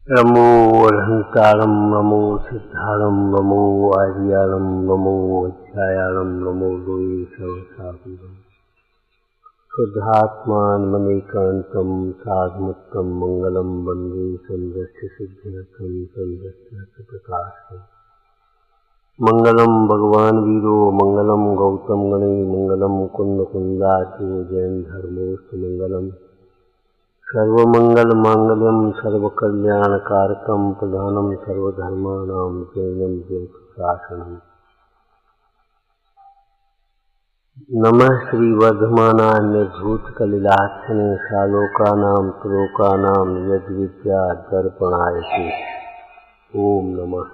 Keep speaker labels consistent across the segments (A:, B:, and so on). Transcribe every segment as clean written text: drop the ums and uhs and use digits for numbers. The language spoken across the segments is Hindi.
A: नमो अरहंतारं नमो सिद्धारं नमो आर्यारं नमो अध्यायारं नमो लोये सर्वसाधुरं शुद्धात्मानमनेकान्तं साधुमुत्तम मंगलम वन्दे संदस्य सिद्ध्यर्थं संदस्य प्रकाशम् मंगलम भगवान वीरो मंगलम गौतम गणे मंगलम कुंद कुंदार्यो जैन धर्मोस्तु मंगलम सर्वमंगल मांगल्यम सर्वकल्याणकारकम प्रधानम सर्वधर्माणां जैनम जयप्रकाशनम् नमः श्री वर्धमानान्यभूतकलिलाक्षणे शालोकानां त्रोकानां यद्विद्या दर्पणायते। ओम नमः।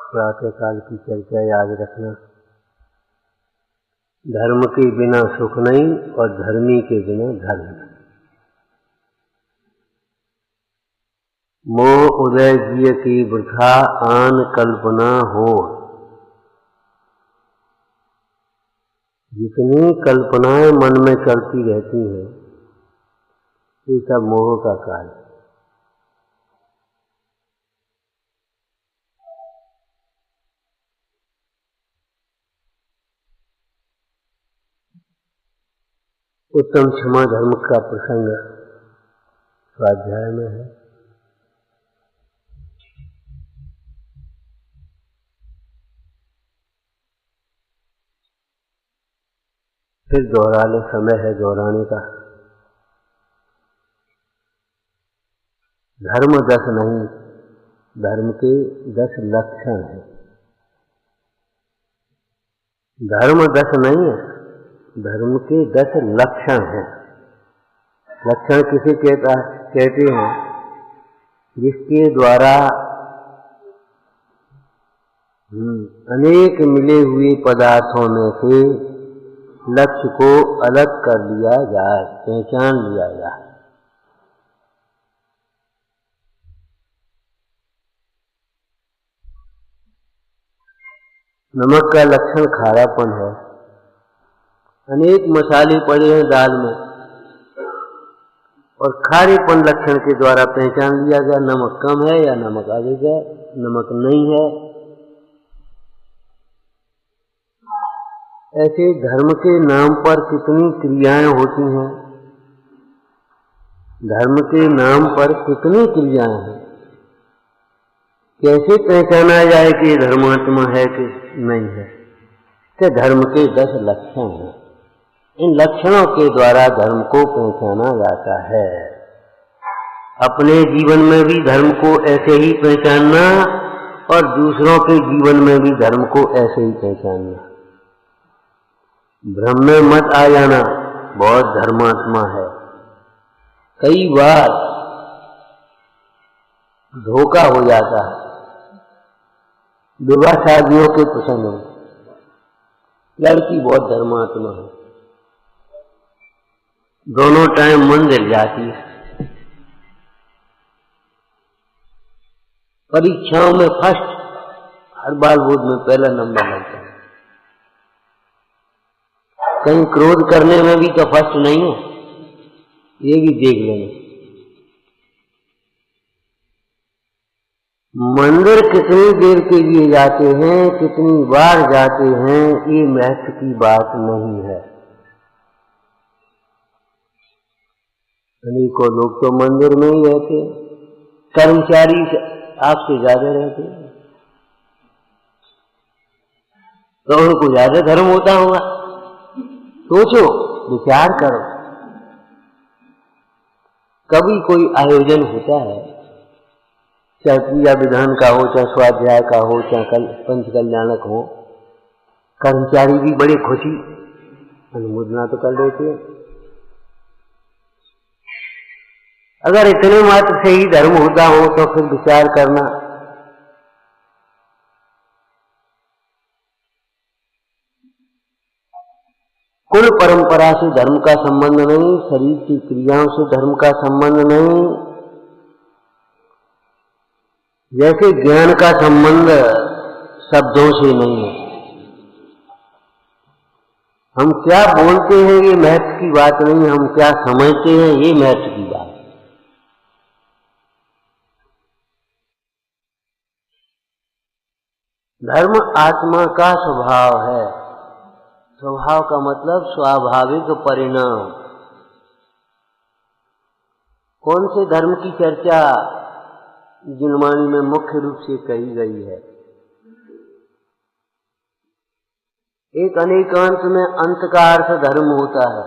A: प्रातःकाल की चर्चा याद रखना। धर्म के बिना सुख नहीं और धर्मी के बिना धर्म नहीं। मोह उदय जिय की वृथा आन कल्पना हो। जितनी कल्पनाएं मन में चलती रहती हैं ये सब मोह का कार्य। उत्तम क्षमा धर्म का प्रसंग स्वाध्याय में है। फिर दोहरा ले, समय है दोहराने का। धर्म 10 नहीं, धर्म के 10 लक्षण हैं। धर्म 10 नहीं है, धर्म के 10 लक्षण हैं। लक्षण किसे कहते हैं? जिसके द्वारा अनेक मिले हुए पदार्थों में से लक्ष्य को अलग कर लिया जाए, पहचान लिया जाए। नमक का लक्षण खारापन है। अनेक मसाले पड़े हैं दाल में और खारेपन लक्षण के द्वारा पहचान लिया गया नमक कम है या नमक अधिक है, नमक नहीं है। ऐसे धर्म के नाम पर कितनी क्रियाएं होती हैं, धर्म के नाम पर कितनी क्रियाएं हैं। कैसे पहचाना जाए कि ये धर्मात्मा है कि नहीं है? कि धर्म के 10 लक्षण हैं। इन लक्षणों के द्वारा धर्म को पहचाना जाता है। अपने जीवन में भी धर्म को ऐसे ही पहचानना और दूसरों के जीवन में भी धर्म को ऐसे ही पहचानना। भ्रम में मत आ जाना, बहुत धर्मात्मा है। कई बार धोखा हो जाता है। विवाह शादियों के प्रसंग में लड़की बहुत धर्मात्मा है, दोनों टाइम मंदिर जाती है, परीक्षाओं में फर्स्ट, हर बार बोर्ड में पहला नंबर लगता है। कहीं क्रोध करने में भी तो फर्स्ट नहीं है, ये भी देख लेना। मंदिर कितनी देर के लिए जाते हैं, कितनी बार जाते हैं, ये महत्व की बात नहीं है। अनेकों लोग तो मंदिर में ही रहते हैं, कर्मचारी आपसे ज्यादा रहते हैं, तो उनको ज्यादा धर्म होता होगा। सोचो, विचार करो। कभी कोई आयोजन होता है, चाहे पूजा विधान का हो, चाहे स्वाध्याय का हो, चाहे पंच कल्याणक हो, कर्मचारी भी बड़े खुशी अनुमोदना तो कर लेते हैं। अगर इतने मात्र से ही धर्म होता हो तो फिर विचार करना। कुल परंपरा से धर्म का संबंध नहीं, शरीर की क्रियाओं से धर्म का संबंध नहीं, जैसे ज्ञान का संबंध शब्दों से नहीं है। हम क्या बोलते हैं ये महत्व की बात नहीं, हम क्या समझते हैं ये महत्व की बात। धर्म आत्मा का स्वभाव है। स्वभाव का मतलब स्वाभाविक परिणाम। कौन से धर्म की चर्चा जिनवाणी में मुख्य रूप से कही गई है? एक अनेकांत में अंत का अर्थ धर्म होता है।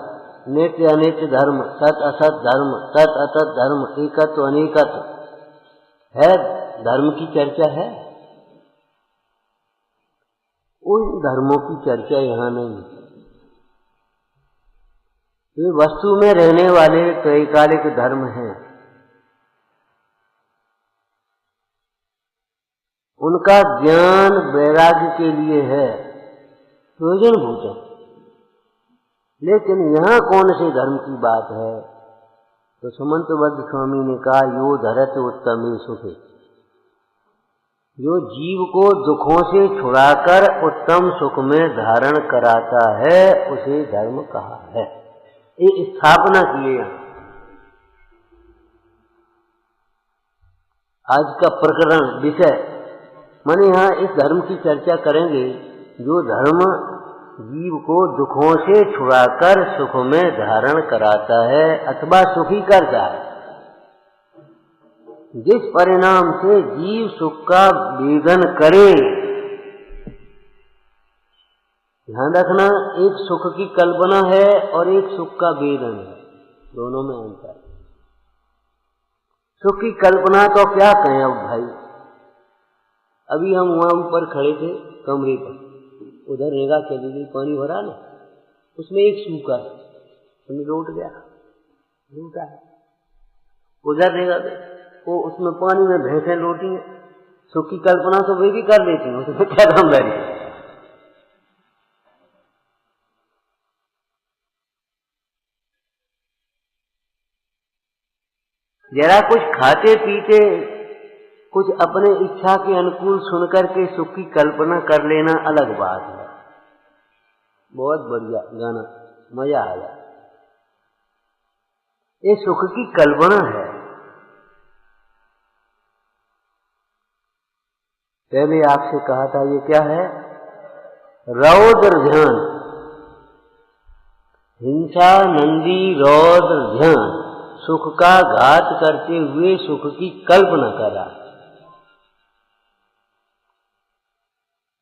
A: नित्य अनित्य धर्म, सत असत धर्म, तत् अतत धर्म, एकत्व अनेकत्व है। धर्म की चर्चा है। उन धर्मों की चर्चा यहाँ नहीं। ये वस्तु में रहने वाले त्रैकालिक धर्म हैं। उनका ज्ञान वैराग्य के लिए है, प्रयोजनभूत है। लेकिन यहाँ कौन से धर्म की बात है? तो सुमंतबद्ध स्वामी ने कहा, यो धरत उत्तमे सुखे, जो जीव को दुखों से छुड़ाकर उत्तम सुख में धारण कराता है उसे धर्म कहा है। ये स्थापना किए यहाँ। आज का प्रकरण विषय माने यहाँ इस धर्म की चर्चा करेंगे जो धर्म जीव को दुखों से छुड़ाकर सुख में धारण कराता है अथवा सुखी करता है। जिस परिणाम से जीव सुख का वेदन करे। ध्यान रखना, एक सुख की कल्पना है और एक सुख का वेदन है, दोनों में अंतर। सुख की कल्पना तो क्या कहें अब भाई। अभी हम वहां ऊपर खड़े थे कमरे पर, उधर रेगा चली गई, पानी भरा ना, उसमें एक सूखा लौट गया, लूटा है। उधर रेगा वो उसमें पानी में भैंसें लौटी हैं। सुख की कल्पना तो वे भी कर लेती हैं, उसमें क्या गंभीरी। जरा कुछ खाते पीते, कुछ अपने इच्छा के अनुकूल सुनकर के सुख की कल्पना कर लेना अलग बात है। बहुत बढ़िया गाना, मजा आया। ये सुख की कल्पना है। पहले आपसे कहा था ये क्या है? रौद्र ध्यान, हिंसा नंदी रौद्र ध्यान, सुख का घात करते हुए सुख की कल्पना करा।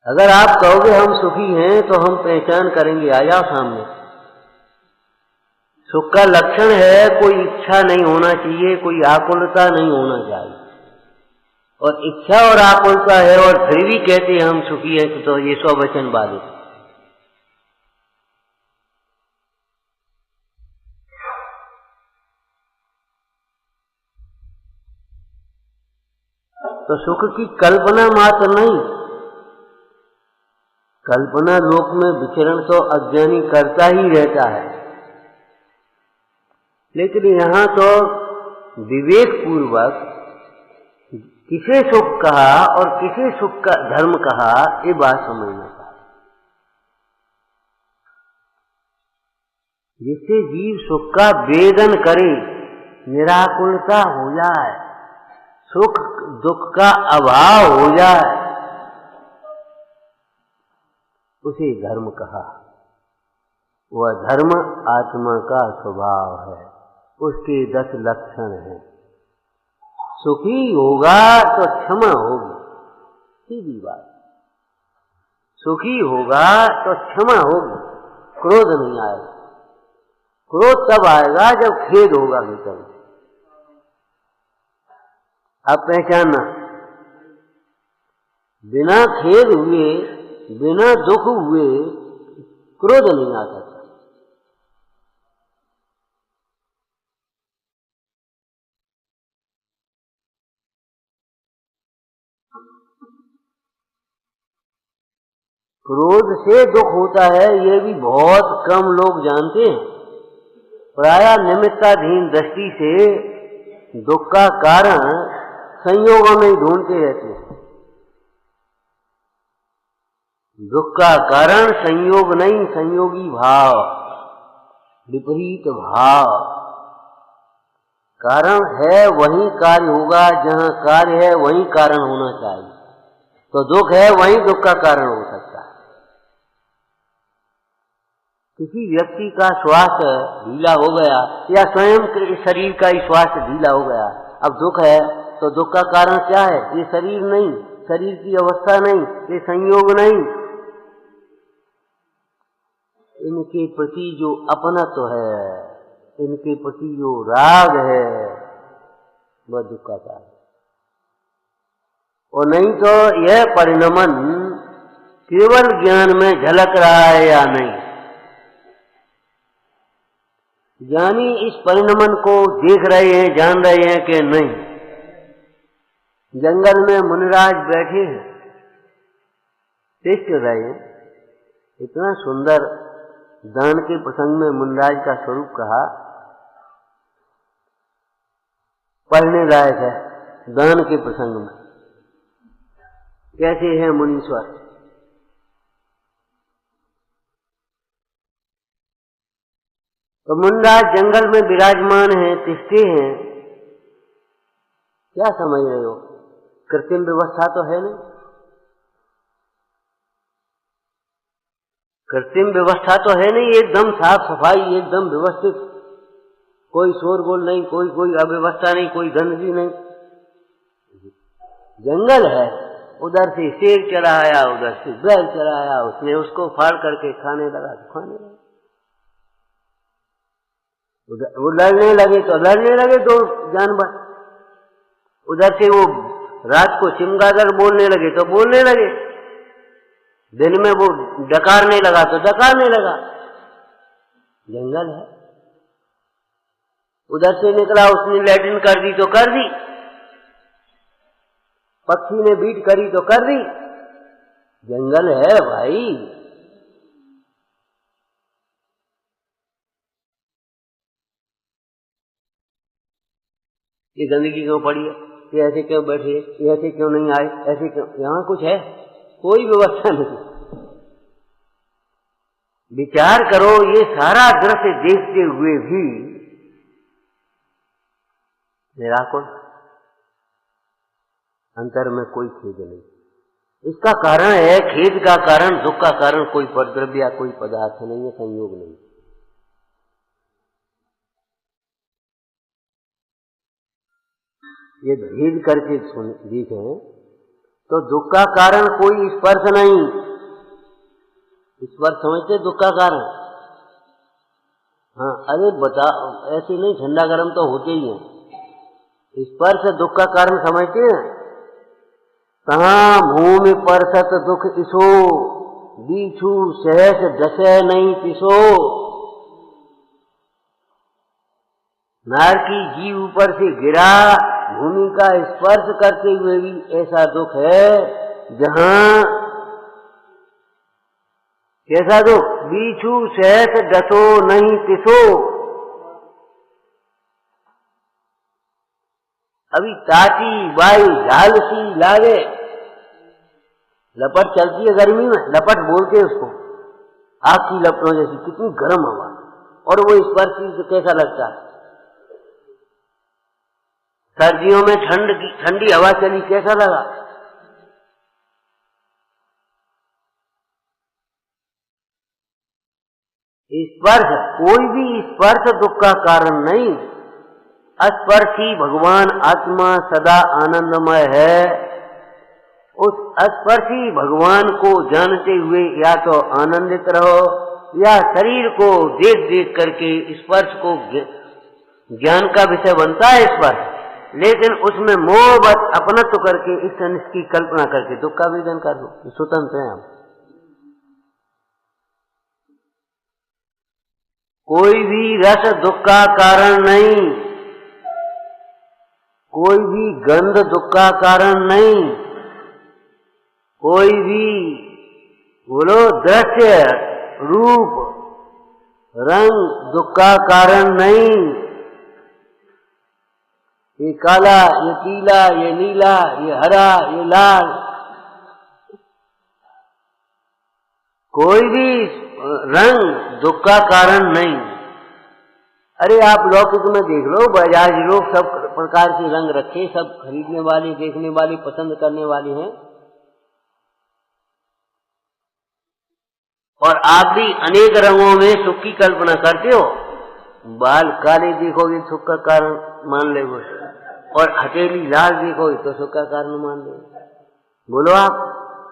A: अगर आप कहोगे हम सुखी हैं तो हम पहचान करेंगे, आ जाओ सामने। सुख का लक्षण है कोई इच्छा नहीं होना चाहिए, कोई आकुलता नहीं होना चाहिए। और इच्छा और आकुलता है और फिर भी कहते हैं हम सुखी हैं, तो ये स्ववचन बाधित। तो सुख की कल्पना मात्र नहीं, कल्पना लोक में विचरण तो अज्ञानी करता ही रहता है। लेकिन यहाँ तो विवेक पूर्वक किसे सुख कहा और किसे सुख का धर्म कहा, ये बात समझना चाहिए। जिससे जीव सुख का वेदन करे, निराकुलता हो जाए, सुख दुख का अभाव हो जाए, उसे धर्म कहा। वह धर्म आत्मा का स्वभाव है, उसके 10 लक्षण हैं। सुखी होगा तो क्षमा होगी, सीधी बात। सुखी होगा तो क्षमा होगी, क्रोध नहीं आएगा। क्रोध तब आएगा जब खेद होगा भीतर। अब पहचानना, बिना खेद हुए, बिना दुख हुए क्रोध नहीं आ सकता। क्रोध से दुख होता है, ये भी बहुत कम लोग जानते हैं। प्रायः निमित्ताधीन दृष्टि से दुख का कारण संयोगों में ही ढूंढते रहते हैं। दुख का कारण संयोग नहीं, संयोगी भाव, विपरीत भाव। कारण है वहीं कार्य होगा, जहां कार्य है वहीं कारण होना चाहिए। तो दुख है वहीं दुख का कारण हो सकता है। किसी व्यक्ति का स्वास्थ्य ढीला हो गया या स्वयं के शरीर का ही स्वास्थ्य ढीला हो गया, अब दुख है तो दुख का कारण क्या है? ये शरीर नहीं, शरीर की अवस्था नहीं, ये संयोग नहीं, इनके प्रति जो अपनत्व है, इनके प्रति जो राग है, वह दुख का कारण। और नहीं तो यह परिणमन केवल ज्ञान में झलक रहा है या नहीं। ज्ञानी इस परिणमन को देख रहे हैं, जान रहे हैं कि नहीं। जंगल में मुनिराज बैठे हैं, देख रहे हैं। इतना सुंदर दान के प्रसंग में मुनिराज का स्वरूप कहा, पढ़ने लायक है। दान के प्रसंग में कैसे है मुनीश्वर। तो मुनिराज जंगल में विराजमान है, तिष्ठे हैं। क्या समझ रहे हो? कृत्रिम व्यवस्था तो है नहीं, कृत्रिम व्यवस्था तो है नहीं, एकदम साफ सफाई, एकदम व्यवस्थित, कोई शोरगुल नहीं, कोई अव्यवस्था नहीं, कोई गंदगी नहीं। जंगल है, उधर से शेर चला आया, उधर से बैल चला आया, उसने उसको फाड़ करके खाने लगा तो खाने लगा। वो लड़ने लगे तो लड़ने लगे दो जानवर। उधर से वो रात को चिमगादड़ बोलने लगे तो बोलने लगे, दिन में वो डकारने लगा तो डकारने लगा। जंगल है। उधर से निकला, उसने लैट्रिन कर दी तो कर दी, पक्षी ने बीट करी तो कर दी। जंगल है भाई। ये गंदगी क्यों पड़ी है, ये ऐसे क्यों बैठे, ये ऐसे क्यों नहीं आए, ऐसे क्यों, यहां कुछ है? कोई व्यवस्था नहीं। विचार करो, ये सारा दृश्य देखते हुए भी निराकुल, अंतर में कोई खेद नहीं। इसका कारण है, खेद का कारण, दुख का कारण कोई द्रव्य या कोई पदार्थ नहीं है, संयोग नहीं। ये भेद करके देखें तो दुख का कारण कोई स्पर्श नहीं। स्पर्श समझते दुख का कारण? हाँ, अरे बता, ऐसे नहीं, ठंडा गर्म तो होते ही है। स्पर्श दुख का कारण समझते हैं? कहाँ भूमि परसत दुख इसो, बीछू सहस डसे नहीं तिसो। नार की जीव ऊपर से गिरा, भूमि का स्पर्श करते हुए भी ऐसा दुख है, जहां कैसा दुख? बीछू सहस डसो नहीं तिसो। अभी ताती वायु झाल सी लागे, लपट चलती है गर्मी में, लपट बोलते हैं उसको, आग की लपटों जैसी, कितनी गर्म हवा, और वो स्पर्श से कैसा लगता है? सर्दियों में ठंडी हवा चली, कैसा लगा? स्पर्श, कोई भी स्पर्श दुख का कारण नहीं। स्पर्शी भगवान आत्मा सदा आनंदमय है। उस स्पर्शी भगवान को जानते हुए या तो आनंदित रहो, या शरीर को देख देख करके स्पर्श को ज्ञान का विषय बनता है स्पर्श, लेकिन उसमें मोहबत अपनत्व करके इस की कल्पना करके दुख का विजन कर दो। स्वतंत्र हैं हम। कोई भी रस दुख का कारण नहीं, कोई भी गंध दुख का कारण नहीं, कोई भी बोलो दृश्य रूप रंग दुख का कारण नहीं। ये काला, ये पीला, ये नीला, ये हरा, ये लाल, कोई भी रंग दुख का कारण नहीं। अरे आप लौकिक में देख लो, बाजार लोग सब प्रकार के रंग रखे, सब खरीदने वाले, देखने वाले, पसंद करने वाले हैं। और आप भी अनेक रंगों में सुख की कल्पना करते हो। बाल काले देखोगे सुख का कारण मान लेगो, और हथेली लाल देखोगे तो सुख का कारण मान लेगो। बोलो आप।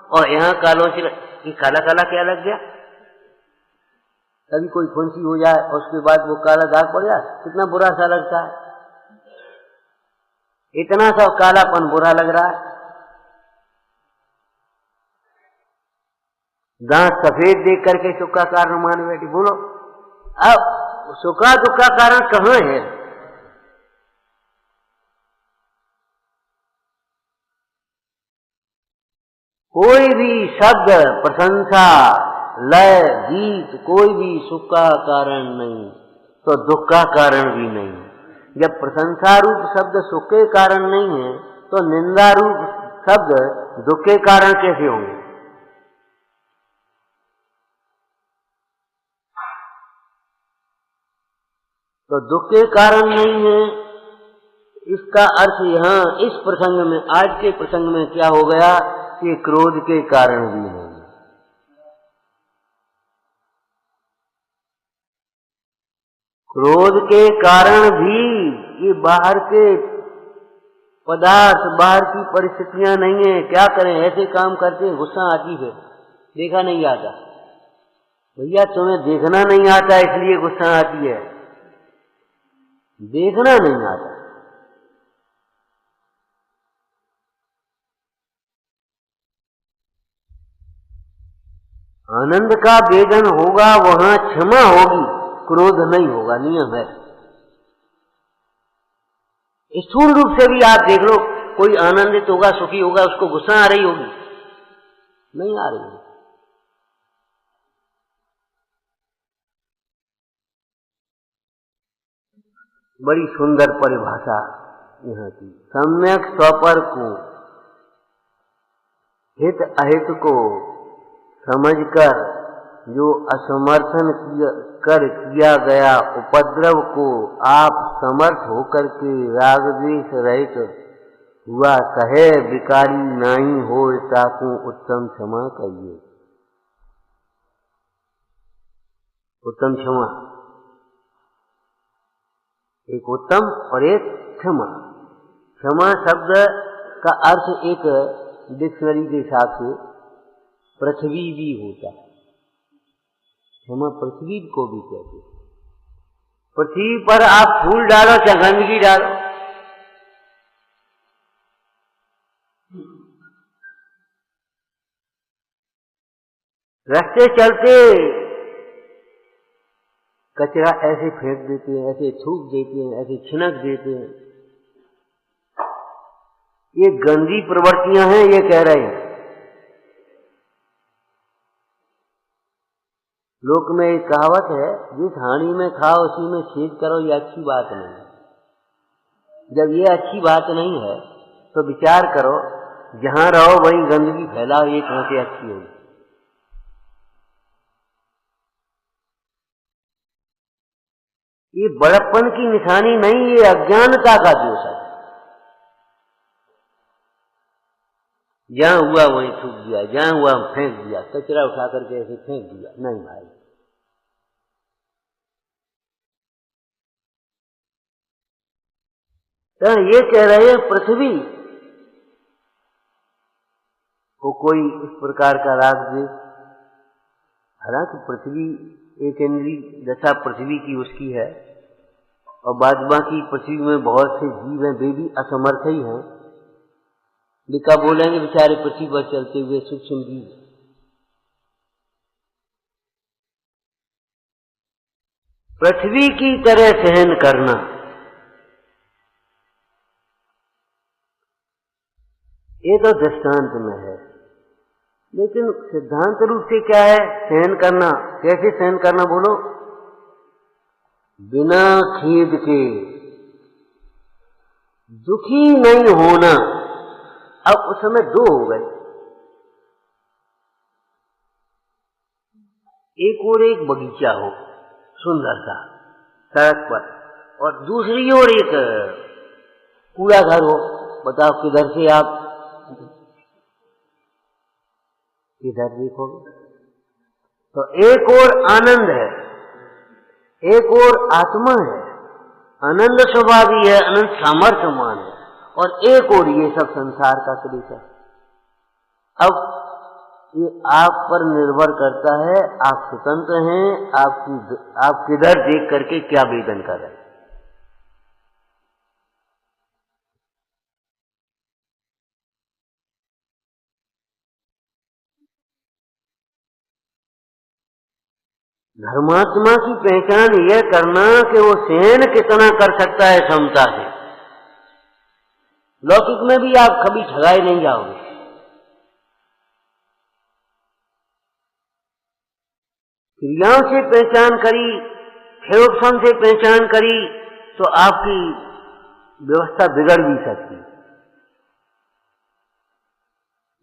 A: और यहाँ कालों से काला काला क्या लग गया? कभी कोई फुंसी हो जाए और उसके बाद वो काला दाग पड़ जाए, कितना बुरा सा लगता है। इतना सा कालापन बुरा लग रहा है। दांत सफेद देख करके सुख का कारण मान बैठी। बोलो अब सुख का दुख का कारण कहाँ है? कोई भी शब्द, प्रशंसा, लय, गीत, कोई भी सुख का कारण नहीं तो दुख का कारण भी नहीं। जब प्रशंसा रूप शब्द सुख के कारण नहीं है तो निंदा रूप शब्द दुख के कारण कैसे होंगे? तो दुख के कारण नहीं है। इसका अर्थ यहाँ इस प्रसंग में, आज के प्रसंग में क्या हो गया कि क्रोध के कारण भी नहीं। क्रोध के कारण भी ये बाहर के पदार्थ, बाहर की परिस्थितियां नहीं है। क्या करें, ऐसे काम करते हैं, गुस्सा आती है। देखा नहीं आता भैया, तुम्हें देखना नहीं आता इसलिए गुस्सा आती है, देखना नहीं आता। आनंद का वेदन होगा, वहां क्षमा होगी, क्रोध नहीं होगा, नियम है। स्थूल रूप से भी आप देख लो, कोई आनंदित होगा, सुखी होगा, उसको गुस्सा आ रही होगी? नहीं आ रही है। बड़ी सुंदर परिभाषा यहाँ की। सम्यक स्वपर को, हित अहित को समझकर जो असमर्थन किया गया उपद्रव को आप समर्थ होकर के राग द्वेष रहित हुआ कहे विकारी नहीं हो, ताकू उत्तम क्षमा कहिए। उत्तम क्षमा, एक उत्तम और एक क्षमा। क्षमा शब्द का अर्थ एक डिक्शनरी के हिसाब से पृथ्वी भी होता है। क्षमा पृथ्वी को भी कहते हैं। पृथ्वी पर आप फूल डालो चाहे गंदगी डालो, रास्ते चलते कचरा ऐसे फेंक देते हैं, ऐसे थूक देते हैं, ऐसे छिनक देते हैं। ये गंदी प्रवृत्तियां हैं, ये कह रहे हैं। लोक में एक कहावत है, जिस हांडी में खाओ उसी में छेद करो, ये अच्छी बात नहीं। जब ये अच्छी बात नहीं है तो विचार करो, जहां रहो वहीं गंदगी फैलाओ, ये कहां से अच्छी होगी? ये बड़प्पन की निशानी नहीं, ये अज्ञानता का दोष है। जहां हुआ वहीं थूक दिया, जहां हुआ फेंक दिया, कचरा उठा करके ऐसे फेंक दिया। नहीं भाई, तो ये कह रहे हैं पृथ्वी को कोई इस प्रकार का राग दे। हालांकि पृथ्वी एक इंद्री दशा पृथ्वी की उसकी है, और बाद बाकी पृथ्वी में बहुत से जीव हैं, वे भी असमर्थ ही हैं। लिखा बोलेंगे बेचारे पृथ्वी पर चलते हुए सूक्ष्म जीव। पृथ्वी की तरह सहन करना, ये तो दृष्टांत में है, लेकिन सिद्धांत रूप से क्या है सहन करना? कैसे सहन करना बोलो? बिना खेद के, दुखी नहीं होना। अब उस समय दो हो गए, एक और एक बगीचा हो सुंदर सा सड़क पर, और दूसरी ओर एक कूड़ा घर हो। बताओ किधर से आप किधर देखोगे? तो एक और आनंद है, एक और आत्मा है, आनंद स्वभावी है, अनंत सामर्थ्यमान है, और एक और ये सब संसार का क्लेश है। अब ये आप पर निर्भर करता है, आप स्वतंत्र हैं, आप किधर देख करके क्या वेदन कर रहे हैं। धर्मात्मा की पहचान यह करना कि वो सहन कितना कर सकता है क्षमता से। लौकिक में भी आप कभी ठगाए नहीं जाओगे। क्रियाओं से पहचान करी, क्षयोक्षण से पहचान करी, तो आपकी व्यवस्था बिगड़ भी सकती।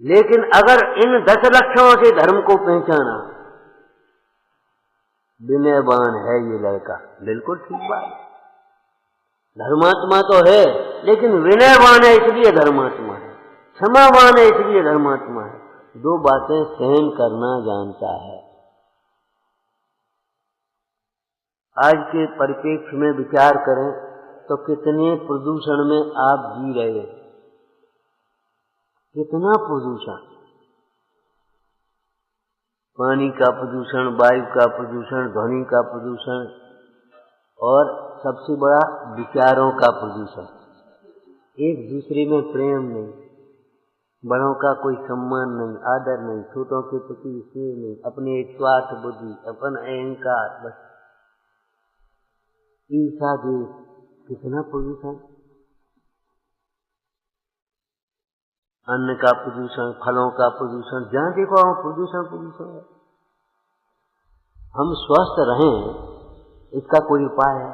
A: लेकिन अगर इन 10 लक्षणों से धर्म को पहचाना, विनयवान है ये लड़का, बिल्कुल ठीक बात। धर्मात्मा तो है, लेकिन विनयवान है इसलिए धर्मात्मा है, क्षमावान है इसलिए धर्मात्मा है। दो बातें सहन करना जानता है। आज के परिप्रेक्ष्य में विचार करें तो कितने प्रदूषण में आप जी रहे हैं, कितना प्रदूषण, पानी का प्रदूषण, वायु का प्रदूषण, ध्वनि का प्रदूषण, और सबसे बड़ा विचारों का प्रदूषण। एक दूसरे में प्रेम नहीं, बड़ों का कोई सम्मान नहीं, आदर नहीं, छोटों के प्रति स्नेह नहीं, अपने स्वार्थ बुद्धि, अपन अहंकार, बस ईर्षा देश, कितना प्रदूषण। अन्न का प्रदूषण, फलों का प्रदूषण, जहां देखो वहां प्रदूषण प्रदूषण है। हम स्वस्थ रहें इसका कोई उपाय है?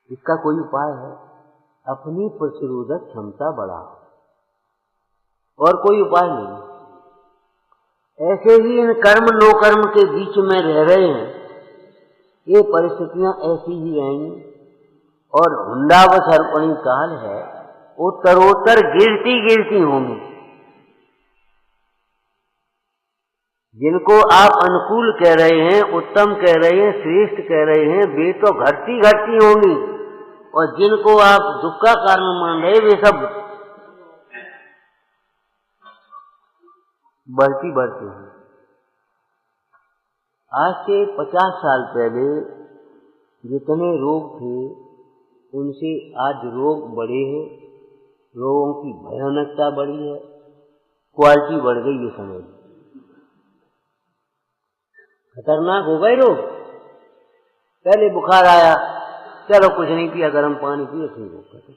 A: इसका कोई उपाय है? अपनी प्रतिरोधक क्षमता बढ़ाओ, और कोई उपाय नहीं। ऐसे ही इन कर्म नो कर्म के बीच में रह रहे हैं, ये परिस्थितियां ऐसी ही रहेंगी, और हुंडावसर्पणी काल है, उत्तरोत्तर गिरती गिरती होंगी। जिनको आप अनुकूल कह रहे हैं, उत्तम कह रहे हैं, श्रेष्ठ कह रहे हैं, वे तो घटती घटती होंगी, और जिनको आप दुख का कारण मान रहे वे सब बढ़ती बढ़ती हैं। आज से 50 साल पहले जितने रोग थे उनसे आज रोग बढ़े हैं, रोगों की भयानकता बढ़ी है, क्वालिटी बढ़ गई है। समझ खतरनाक हो गए रोग। पहले बुखार आया, चलो कुछ नहीं पिया, गर्म पानी पिए, ठीक हो गया।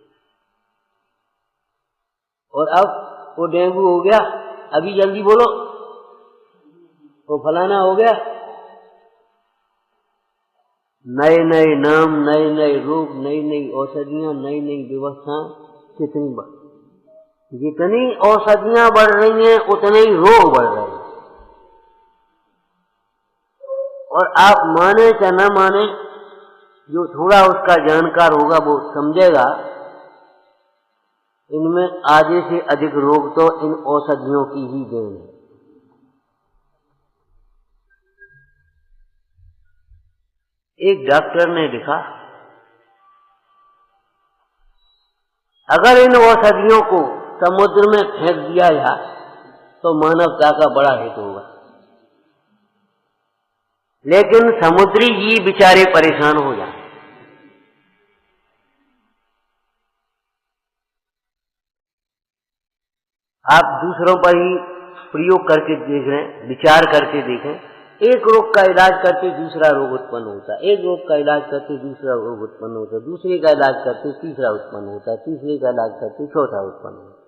A: और अब वो डेंगू हो गया, अभी जल्दी बोलो, वो फलाना हो गया। नए नए नाम, नए नए रोग, नई नई औषधियां, नई नई व्यवस्थाएं, जितनी औषधियां बढ़ रही हैं उतने ही रोग बढ़ रहे हैं। और आप माने या न माने, जो थोड़ा उसका जानकार होगा वो समझेगा, इनमें आधे से अधिक रोग तो इन औषधियों की ही देन है। एक डॉक्टर ने लिखा, अगर इन औषधियों को समुद्र में फेंक दिया जाए तो मानवता का बड़ा हित होगा, लेकिन समुद्री जीव बेचारे परेशान हो जाए। आप दूसरों पर ही प्रयोग करके देख रहे हैं, विचार करके देखें। एक रोग का इलाज करके दूसरा रोग उत्पन्न होता है, एक रोग का इलाज करके दूसरा रोग उत्पन्न होता है, दूसरे का इलाज करके तीसरा उत्पन्न होता है, तीसरे का इलाज करके चौथा उत्पन्न होता है।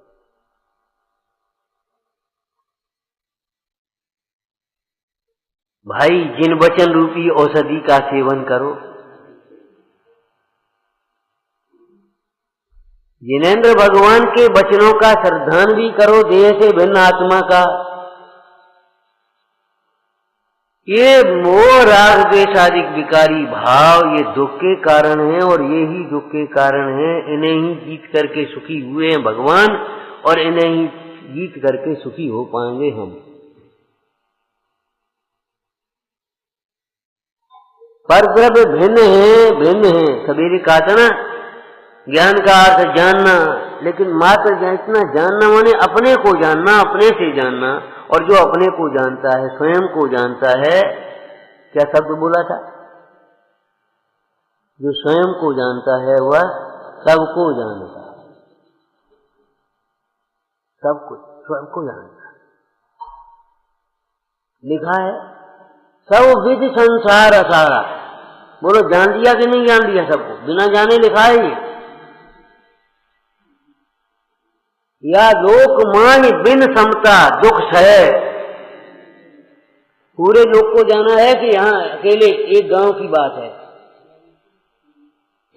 A: भाई, जिन वचन रूपी औषधि का सेवन करो, जिनेंद्र भगवान के वचनों का श्रद्धान भी करो, देह से भिन्न आत्मा का। ये मोह राग द्वेष आदि विकारी भाव ये दुख के कारण है, और ये ही दुख के कारण है। इन्हें ही जीत करके सुखी हुए हैं भगवान, और इन्हें ही जीत करके सुखी हो पाएंगे हम। पर द्रव्य भिन्न है। सवेरे कहा था ना, ज्ञान का अर्थ जानना, लेकिन मात्र इतना जानना माने अपने को जानना, अपने से जानना। और जो अपने को जानता है, स्वयं को जानता है, क्या शब्द बोला था? जो स्वयं को जानता है वह सबको जानता है, सबको, सबको जानता है। लिखा है सब विधि संसार असारा। बोलो जान लिया कि नहीं जान लिया? सबको बिना जाने लिखा है ये। या लोक मान बिन समता दुख है। पूरे लोक को जाना है कि यहाँ अकेले एक गांव की बात है,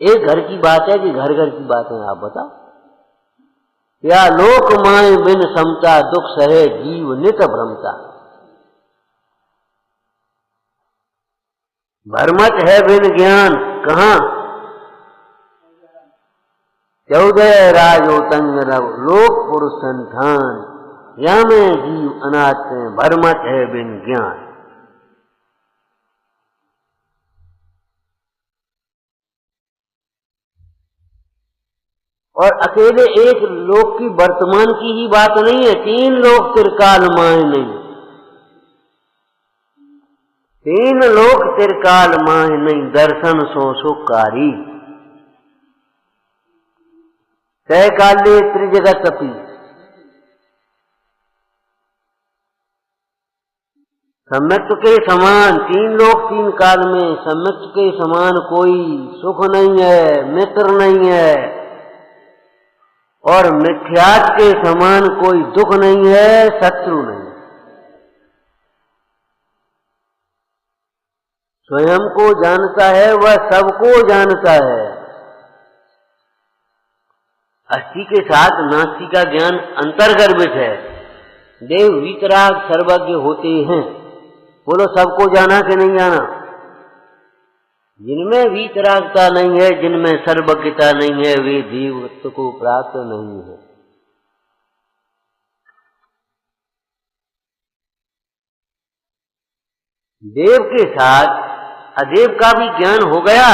A: एक घर की बात है कि घर घर की बात है? आप बताओ। या लोक मान बिन समता दुख सहे जीव नित भ्रमता। भरमत है बिन ज्ञान कहाँ? 14 राजोतंग रव लोक पुरुष संठान। या में जीव अनाथ है, भरमत है बिन ज्ञान। और अकेले एक लोक की वर्तमान की ही बात नहीं है, 3 लोक त्रिकाल माय नहीं। 3 लोक त्रिकाल माय नहीं, दर्शन सो सुखकारी। तय काले त्रिजगत पी। सम्यक्त के समान 3 लोक 3 काल में सम्यक्त के समान कोई सुख नहीं है, मित्र नहीं है, और मिथ्यात के समान कोई दुख नहीं है, शत्रु नहीं। स्वयं को जानता है वह सबको जानता है। अस्थि के साथ नास्ति का ज्ञान अंतर्गर्भित है। देव वीतराग सर्वज्ञ होते हैं। बोलो सबको जाना कि नहीं जाना? जिनमें वीतरागता नहीं है, जिनमें सर्वज्ञता नहीं है, वे देवत्व को प्राप्त नहीं है। देव के साथ अदेव का भी ज्ञान हो गया।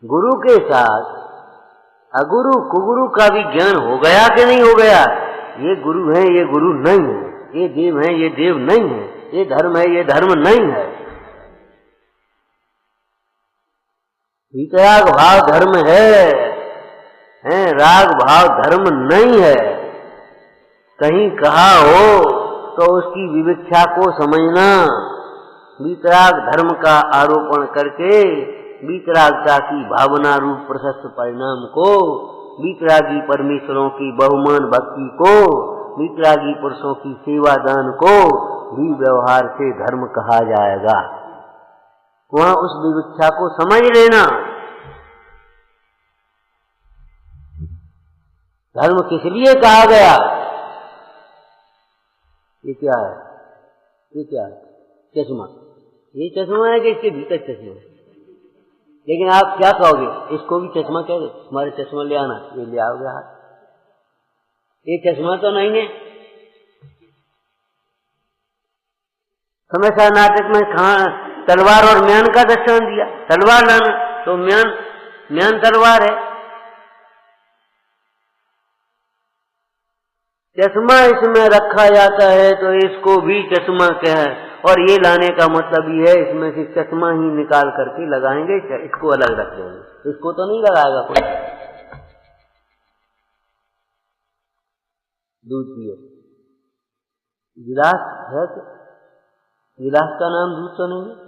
A: गुरु के साथ अगुरु कुगुरु का भी ज्ञान हो गया कि नहीं हो गया? ये गुरु है, ये गुरु नहीं है, ये देव है, ये देव नहीं है, ये धर्म है, ये धर्म नहीं है। वीतराग भाव धर्म है, राग भाव धर्म नहीं है। कहीं कहा हो तो उसकी विवक्षा को समझना। वीतराग धर्म का आरोपण करके वीतरागता की भावना रूप प्रशस्त परिणाम को, वीतरागी परमेश्वरों की बहुमान भक्ति को, वीतरागी पुरुषों की सेवा दान को भी व्यवहार से धर्म कहा जाएगा। वहां उस विवक्षा को समझ लेना। धर्म किस लिए कहा गया? ये क्या है? ये क्या है? चश्मा। ये चश्मा है कि इसके भीतर चश्मा है? लेकिन आप क्या कहोगे? इसको भी चश्मा कह दो, तुम्हारे चश्मा ले आना, ये ले आओगे हाथ। ये चश्मा तो नहीं है। हमेशा नाटक में तलवार और म्यान का दर्शन दिया। तलवार लाना तो म्यान तलवार है। चश्मा इसमें रखा जाता है तो इसको भी चश्मा कह, और ये लाने का मतलब ये है इसमें से चश्मा ही निकाल करके लगाएंगे, इसको अलग रख देंगे। इसको तो नहीं लगाएगा कोई। दूध पियो। गिलास है तो गिलास का नाम दूध तो नहीं है।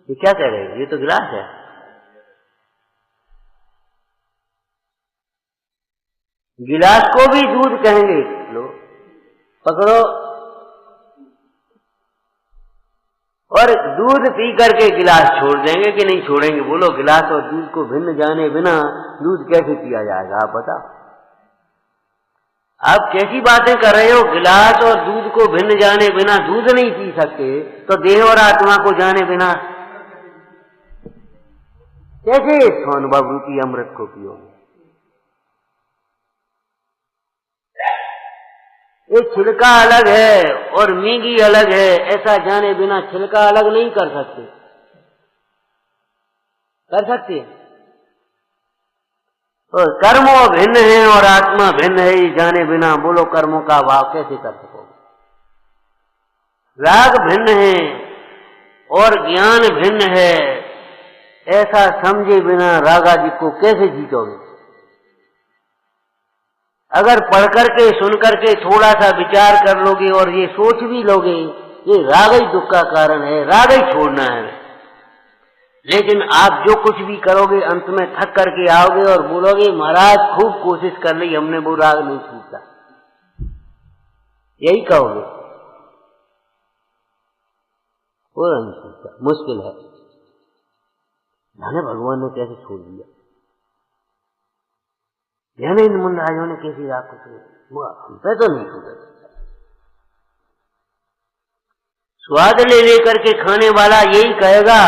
A: ये क्या कह रहे हैं? ये तो गिलास है। गिलास को भी दूध कहेंगे। लो पकड़ो, और दूध पी करके गिलास छोड़ देंगे कि नहीं छोड़ेंगे? बोलो, गिलास और दूध को भिन्न जाने बिना दूध कैसे पिया जाएगा? आप बताओ। आप कैसी बातें कर रहे हो? गिलास और दूध को भिन्न जाने बिना दूध नहीं पी सकते, तो देह और आत्मा को जाने बिना कैसे स्वानुभव रूपी अमृत को पियोगे? एक छिलका अलग है और मीगी अलग है, ऐसा जाने बिना छिलका अलग नहीं कर सकते। कर सकते? और कर्मों भिन्न है और आत्मा भिन्न है, ये जाने बिना बोलो कर्मों का भाव कैसे कर सकोगे? राग भिन्न है और ज्ञान भिन्न है, ऐसा समझे बिना रागादि को कैसे जीतोगे? अगर पढ़ करके सुन करके थोड़ा सा विचार कर लोगे और ये सोच भी लोगे ये राग ही दुख का कारण है, राग ही छोड़ना है, लेकिन आप जो कुछ भी करोगे अंत में थक करके आओगे और बोलोगे महाराज खूब कोशिश कर ली हमने, वो राग नहीं छूटा, यही कहोगे। वो नहीं छूटा, मुश्किल है। जाने भगवान ने कैसे छोड़ दिया, यानी इन मुंडाइयों ने कैसी राग को छोड़ा, हम पे तो नहीं छूटा। स्वाद ले लेकर के खाने वाला यही कहेगा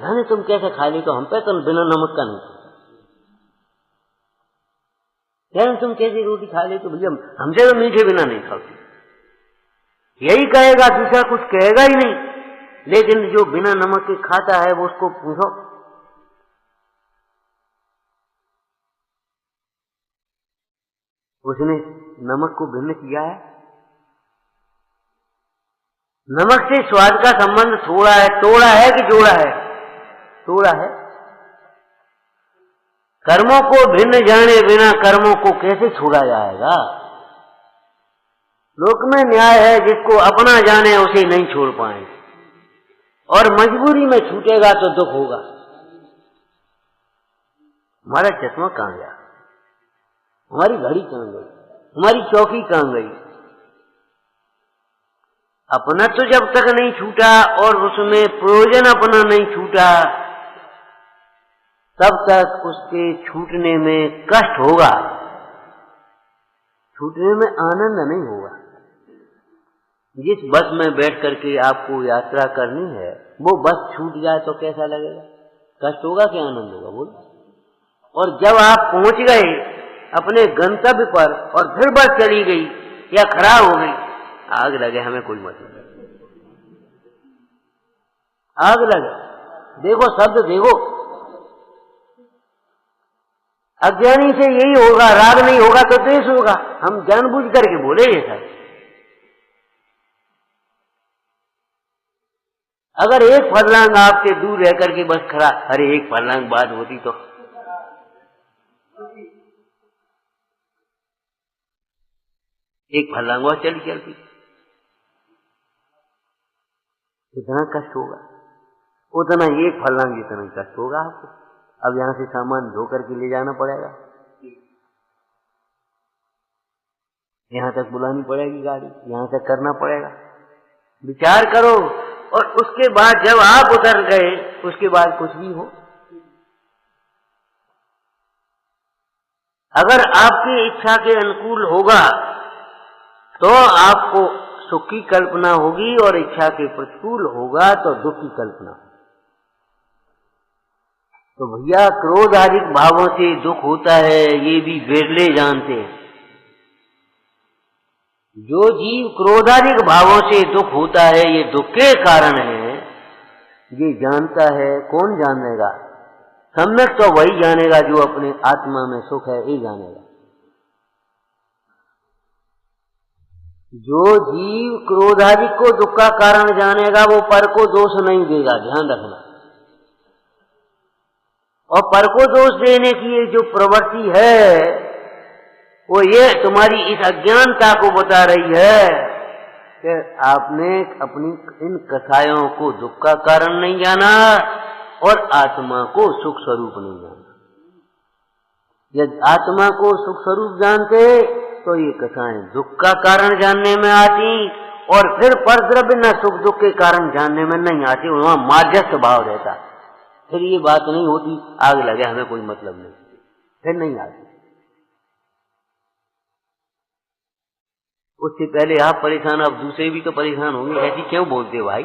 A: यानी तुम कैसे खा ली, तो हम पे तो बिना नमक का नहीं छूटा। यानी तुम कैसी रोटी खा ली, तो भैया हमसे तो मीठे बिना नहीं खाती, यही कहेगा, दूसरा कुछ कहेगा ही नहीं। लेकिन जो बिना नमक के खाता है वो उसको पूछो, उसने नमक को भिन्न किया है? नमक से स्वाद का संबंध थोड़ा है, तोड़ा है कि जोड़ा है? तोड़ा है। कर्मों को भिन्न जाने बिना कर्मों को कैसे छोड़ा जाएगा? लोक में न्याय है, जिसको अपना जाने उसे नहीं छोड़ पाए, और मजबूरी में छूटेगा तो दुख होगा। हमारा चश्मा कहां गया? हमारी घड़ी कहां गई? हमारी चौकी कहां गई? अपना तो जब तक नहीं छूटा और उसमें प्रयोजन अपना नहीं छूटा तब तक उसके छूटने में कष्ट होगा, छूटने में आनंद नहीं होगा। जिस बस में बैठ करके आपको यात्रा करनी है वो बस छूट जाए तो कैसा लगेगा? कष्ट होगा कि आनंद होगा? बोलो। और जब आप पहुंच गए अपने गंतव्य पर और फिर बस चली गई या खराब हो गई, आग लगे हमें कोई मतलब नहीं, आग लगे। देखो शब्द देखो, अज्ञानी से यही होगा, राग नहीं होगा तो द्वेष होगा। हम जानबूझ करके बोले ये सब। अगर एक फरलांग आपसे दूर रह करके बस खड़ा, अरे एक फरलांग बात होती तो, एक फरलांग और चली चलती, इतना कष्ट होगा, उतना एक फरलांग जितना कष्ट होगा आपको। अब यहां से सामान धो करके ले जाना पड़ेगा, यहां तक बुलानी पड़ेगी गाड़ी, यहां तक करना पड़ेगा। विचार करो। और उसके बाद जब आप उतर गए उसके बाद कुछ भी हो, अगर आपकी इच्छा के अनुकूल होगा तो आपको सुख की कल्पना होगी, और इच्छा के प्रतिकूल होगा तो दुख की कल्पना। तो भैया क्रोध आदि भावों से दुख होता है, ये भी बिरले जानते हैं। जो जीव क्रोधादिक भावों से दुख होता है ये दुख के कारण है, ये जानता है। कौन जानेगा? सम्यक तो वही जानेगा जो अपने आत्मा में सुख है, ये जानेगा। जो जीव क्रोधादि को दुख का कारण जानेगा वो पर को दोष नहीं देगा, ध्यान रखना। और पर को दोष देने की जो प्रवृत्ति है वो ये तुम्हारी इस अज्ञानता को बता रही है कि आपने अपनी इन कसायों को दुख का कारण नहीं जाना और आत्मा को सुख स्वरूप नहीं जाना। यदि आत्मा को सुख स्वरूप जानते तो ये कसाएं दुख का कारण जानने में आती और फिर परद्रव्य न सुख दुख के कारण जानने में नहीं आती, वहां माध्यस्थ भाव रहता। फिर ये बात नहीं होती आग लगे हमें कोई मतलब नहीं, फिर नहीं आती। उससे पहले आप परेशान, अब दूसरे भी तो परेशान होंगे, ऐसी क्यों बोलते हो भाई?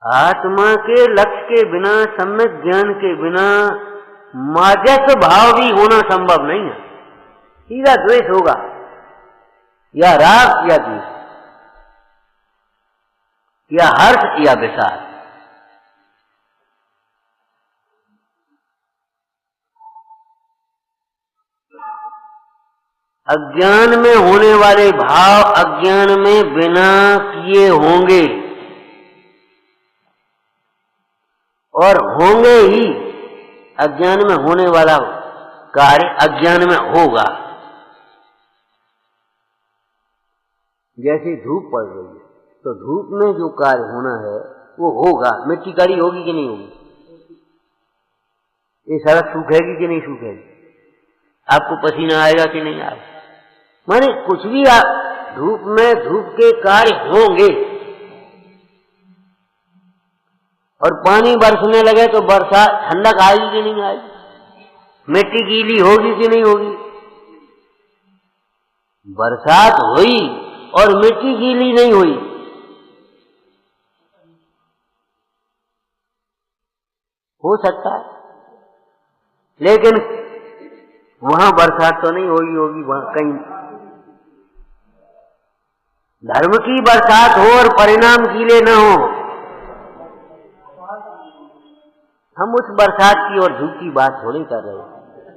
A: आत्मा के लक्ष्य के बिना, सम्यक ज्ञान के बिना माध्यस्थ भाव भी होना संभव नहीं है। सीधा द्वेष होगा, या राग या द्वेष, या हर्ष या विषाद। अज्ञान में होने वाले भाव अज्ञान में बिना किए होंगे और होंगे ही। अज्ञान में होने वाला कार्य अज्ञान में होगा। जैसे धूप पड़ रही है तो धूप में जो कार्य होना है वो होगा। मिट्टी कड़ी होगी कि नहीं होगी? ये सड़क सूखेगी कि नहीं सूखेगी? आपको पसीना आएगा कि नहीं आएगा? माने कुछ भी धूप में धूप के कार्य होंगे। और पानी बरसने लगे तो बरसात, ठंडक आएगी कि नहीं आएगी? मिट्टी गीली होगी कि नहीं होगी? बरसात हुई और मिट्टी गीली नहीं हुई, हो सकता है, लेकिन वहां बरसात तो नहीं होगी वहां कहीं। धर्म की बरसात हो और परिणाम गीले न हो। हम उस बरसात की और धूप की बात थोड़ी कर रहे हैं,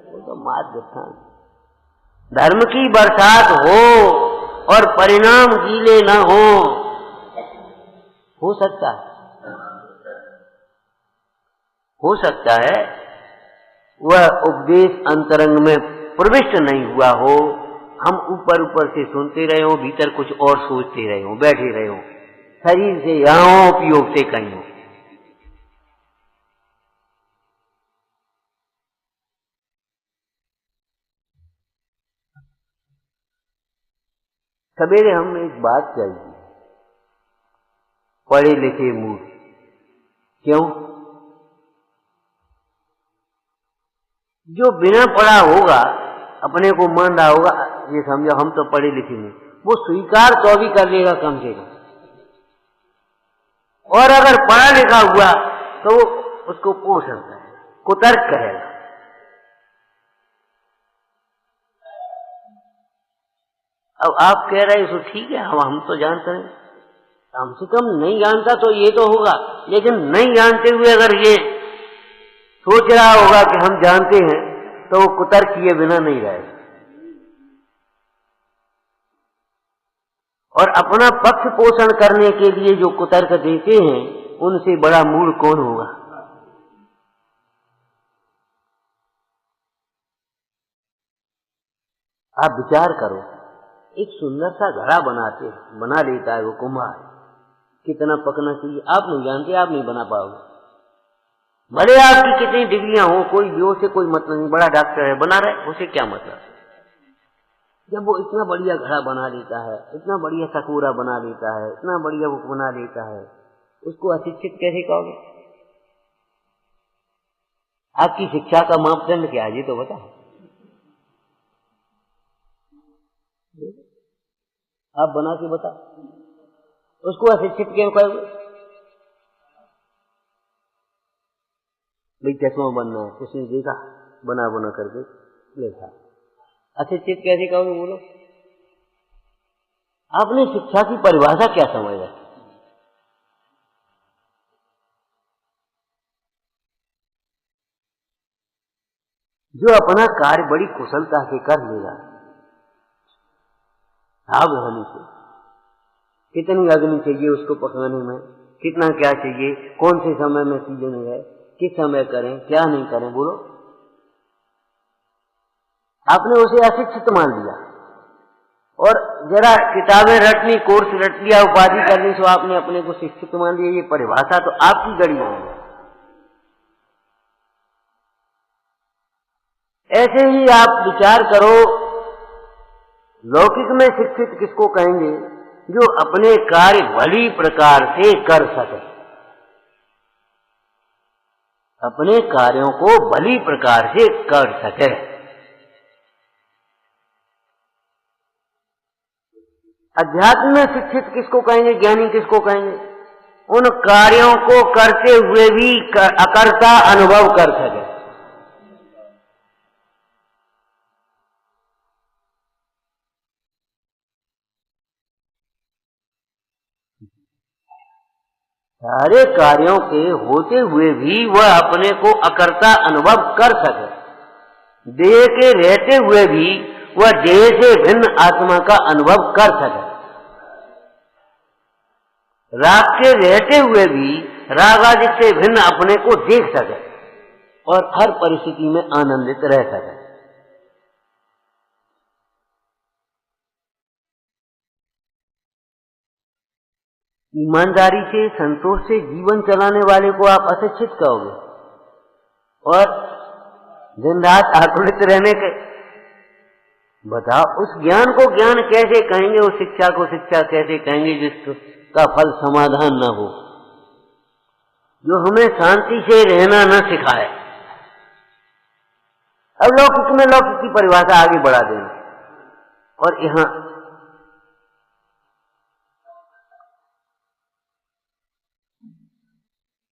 A: वो तो मार्ग स्थान। धर्म की बरसात हो और परिणाम गीले न हो सकता है, हो सकता है वह उपदेश अंतरंग में प्रविष्ट नहीं हुआ हो, हम ऊपर ऊपर से सुनते रहे हो, भीतर कुछ और सोचते रहे हो, बैठे रहे हो, शरीर से यहाँ हो, उपयोग से कहीं हो। सवेरे हमने एक बात कही, पढ़े लिखे मूर्ख। क्यों? जो बिना पढ़ा होगा, अपने को मान रहा होगा, ये समझो हम तो पढ़े लिखे नहीं, वो स्वीकार तो भी कर लेगा कम से कम। और अगर पढ़ा लिखा हुआ तो उसको पोषण करेगा, कुतर्क करेगा। अब आप कह रहे हो ठीक है, हम तो जानते हैं, कम से कम नहीं जानता तो ये तो होगा, लेकिन नहीं जानते हुए अगर ये सोच रहा होगा कि हम जानते हैं तो वो कुतर्क किए बिना नहीं रहेगा। और अपना पक्ष पोषण करने के लिए जो कुतर्क देते हैं उनसे बड़ा मूर्ख कौन होगा? आप विचार करो, एक सुंदर सा घड़ा बना लेता है वो कुम्हार, कितना पकना चाहिए आप नहीं जानते, आप नहीं बना पाओगे। भले आपकी कितनी डिग्रियां हो, कोई भी से कोई मतलब नहीं, बड़ा डॉक्टर है बना रहे, उसे क्या मतलब? जब वो इतना बढ़िया घड़ा बना लेता है, इतना बढ़िया सकोरा बना लेता है, इतना बढ़िया वो बना लेता है, उसको अशिक्षित कैसे कहोगे? आपकी शिक्षा का मापदंड क्या है ये तो बताओ। आप बना के बता, उसको अशिक्षित क्यों कहोगे? भाई चश्मा बनना है, उसने देखा बना करके लेखा, अशिक्षित कैसे कहोगे? बोलो, आपने शिक्षा की परिभाषा क्या समझ है? जो अपना कार्य बड़ी कुशलता से कर लेगा, सावधानी से, कितनी अग्नि चाहिए उसको पकाने में, कितना क्या चाहिए, कौन से समय में सीजन है, किस समय करें, क्या नहीं करें, बोलो। आपने उसे अशिक्षित मान लिया और जरा किताबें रटनी, कोर्स रट लिया, उपाधि करनी, सो आपने अपने को शिक्षित मान लिया। ये परिभाषा तो आपकी गड़ी है। ऐसे ही आप विचार करो लौकिक में शिक्षित किसको कहेंगे? जो अपने कार्य भली प्रकार से कर सके, अपने कार्यों को भली प्रकार से कर सके। अध्यात्म में शिक्षित किसको कहेंगे? ज्ञानी किसको कहेंगे? उन कार्यों को करते हुए भी अकर्ता अनुभव कर सके। सारे कार्यों के होते हुए भी वह अपने को अकर्ता अनुभव कर सके। देह के रहते हुए भी वह देह से भिन्न आत्मा का अनुभव कर सके। राग के रहते हुए भी राग आदि से भिन्न अपने को देख सके और हर परिस्थिति में आनंदित रह सके। ईमानदारी से, संतोष से जीवन चलाने वाले को आप अशिक्षित कहोगे और दिन रात आकुलित रहने के। बताओ, उस ज्ञान को ज्ञान कैसे कहेंगे? उस शिक्षा को शिक्षा कैसे कहेंगे जिसका फल समाधान न हो, जो हमें शांति से रहना न सिखाए। अब लौकिक में लौकिक की परिभाषा आगे बढ़ा देंगे और यहां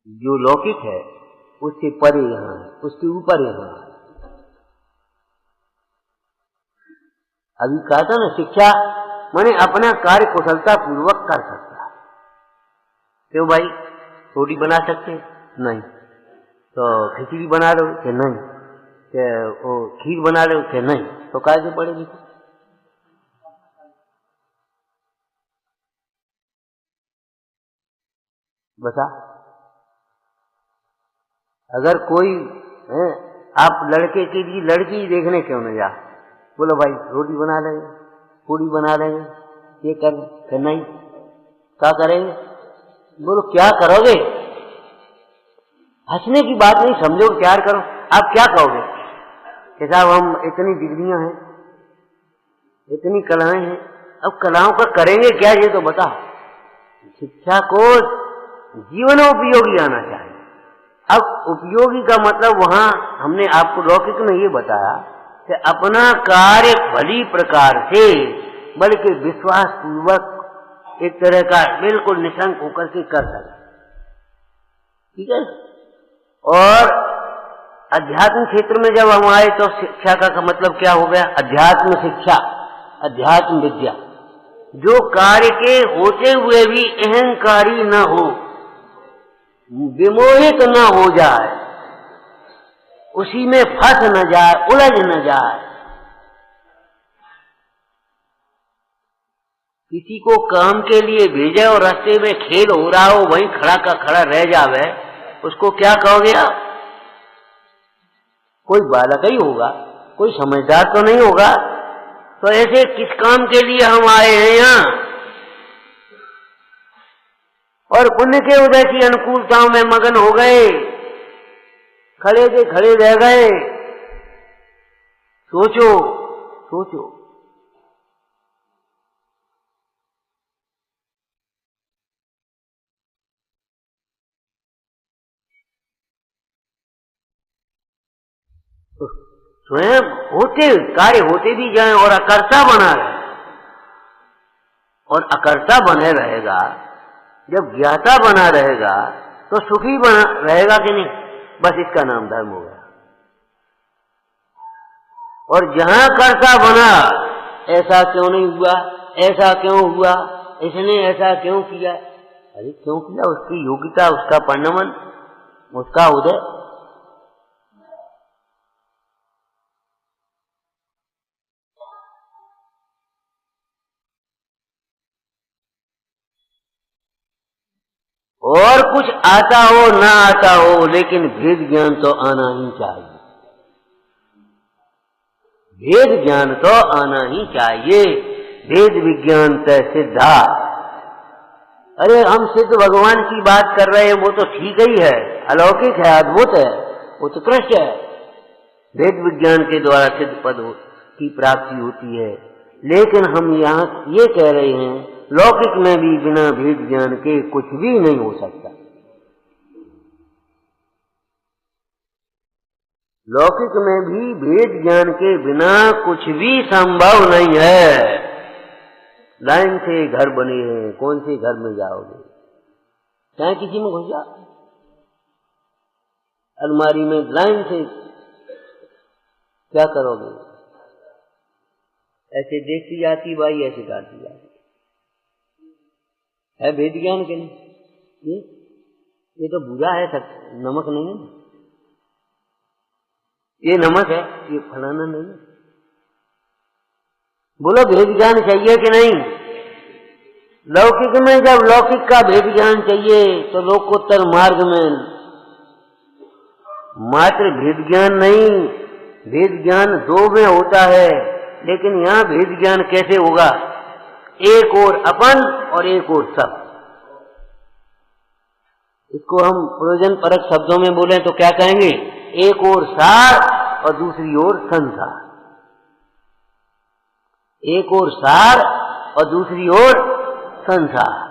A: जो लौकिक है उससे परे यहां है, उसके ऊपर यहां है। अभी कहा था ना, शिक्षा माने अपना कार्य कुशलता पूर्वक कर सकता। क्यों भाई, रोटी बना सकते? नहीं। तो खिचड़ी बना लो कि नहीं? कि वो खीर बना लो कि नहीं? तो कैसे पड़ेगी? बता। अगर कोई है, आप लड़के के लिए लड़की देखने क्यों न जा? बोलो भाई रोटी बना लेंगे, पूड़ी बना लेंगे, ये कर नहीं, क्या करेंगे? बोलो क्या करोगे? हंसने की बात नहीं, समझो, प्यार करो। आप क्या कहोगे कि साहब हम इतनी डिग्रियां हैं, इतनी कलाएं हैं, अब कलाओं का करेंगे क्या? ये तो बता। शिक्षा को जीवनोपयोगी आना चाहिए। अब उपयोगी का मतलब वहां हमने आपको लौकिक में ये बताया कि अपना कार्य भली प्रकार से, बल्कि विश्वास पूर्वक एक तरह का बिल्कुल निशंक होकर के कर सके। ठीक है। और अध्यात्म क्षेत्र में जब हम आए तो शिक्षा का मतलब क्या हो गया? अध्यात्म शिक्षा, अध्यात्म विद्या, जो कार्य के होते हुए भी अहंकारी न हो, विमोहित न हो जाए, उसी में फंस न जाए, उलझ न जाए। किसी को काम के लिए भेजे और रास्ते में खेल हो रहा हो, वहीं खड़ा का खड़ा रह जावे, उसको क्या कहोगे आप? कोई बालक ही होगा, कोई समझदार तो नहीं होगा। तो ऐसे किस काम के लिए हम आए हैं यहाँ? और पुण्य के उदय की अनुकूलताओं में मगन हो गए, खड़े के खड़े रह गए। सोचो सोचो, स्वयं होते कार्य होते भी जाएं और अकर्ता बना रहे, और अकर्ता बने रहेगा। जब ज्ञाता बना रहेगा तो सुखी बना रहेगा कि नहीं? बस इसका नाम धर्म हो गया। और जहां कर्ता बना, ऐसा क्यों नहीं हुआ, ऐसा क्यों हुआ, इसने ऐसा क्यों किया? अरे क्यों किया? उसकी योग्यता, उसका परिणमन, उसका उदय। और कुछ आता हो ना आता हो, लेकिन भेद ज्ञान तो आना ही चाहिए। भेद ज्ञान तो आना ही चाहिए। भेद विज्ञान तय सिद्धा। अरे हम सिद्ध भगवान की बात कर रहे हैं, वो तो ठीक ही है, अलौकिक है, अद्भुत है, उत्कृष्ट है। भेद विज्ञान के द्वारा सिद्ध पद की प्राप्ति होती है। लेकिन हम यहाँ ये कह रहे हैं लौकिक में भी बिना भेद ज्ञान के कुछ भी नहीं हो सकता। लौकिक में भी भेद ज्ञान के बिना कुछ भी संभव नहीं है। लाइन से घर बने हैं, कौन से घर में जाओगे? चाहे किसी में घुस जाओ, अलमारी में लाइन से क्या करोगे? ऐसे देखती जाती बाई, ऐसे काटती जाती है। भेद ज्ञान के नहीं, ये तो बुरा है, नमक नहीं है, ये नमक है, ये फलाना नहीं है। बोलो भेद ज्ञान चाहिए कि नहीं? लौकिक में जब लौकिक का भेद ज्ञान चाहिए तो लोकोत्तर मार्ग में मात्र भेद ज्ञान नहीं, भेद ज्ञान दो में होता है, लेकिन यहाँ भेद ज्ञान कैसे होगा? एक और अपन और एक और सब। इसको हम प्रयोजन परक शब्दों में बोले तो क्या कहेंगे? एक और सार और दूसरी ओर संसार। एक और सार और दूसरी ओर संसार।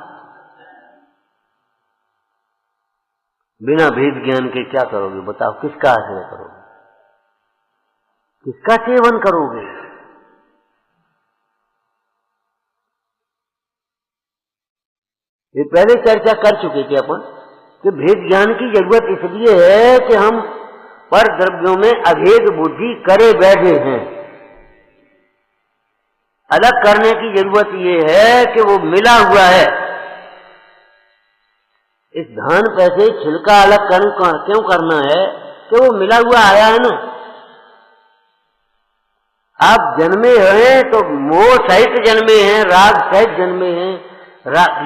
A: बिना भेद ज्ञान के क्या करोगे? बताओ, किसका आश्रय करोगे? किसका सेवन करोगे? ये पहले चर्चा कर चुके थे अपन कि भेद ज्ञान की जरूरत इसलिए है कि हम पर द्रव्यों में अभेद बुद्धि करे बैठे हैं। अलग करने की जरूरत ये है कि वो मिला हुआ है। इस धान पैसे छिलका अलग क्यों करना है? कि वो मिला हुआ आया है ना। आप जन्मे हैं तो मोह सहित जन्मे हैं, राग सहित जन्मे हैं,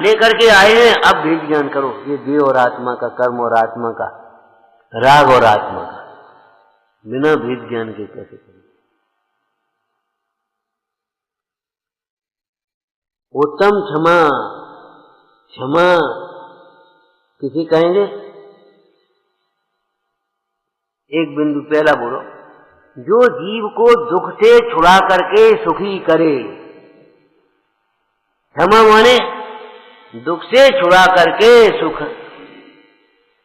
A: लेकर के आए हैं। अब भेद ज्ञान करो, ये देह और आत्मा का, कर्म और आत्मा का, राग और आत्मा का। बिना भेद ज्ञान के कैसे करें? उत्तम क्षमा, क्षमा किसी कहेंगे? एक बिंदु पहला बोलो, जो जीव को दुख से छुड़ा करके सुखी करे। क्षमा माने दुख से छुड़ा करके सुख।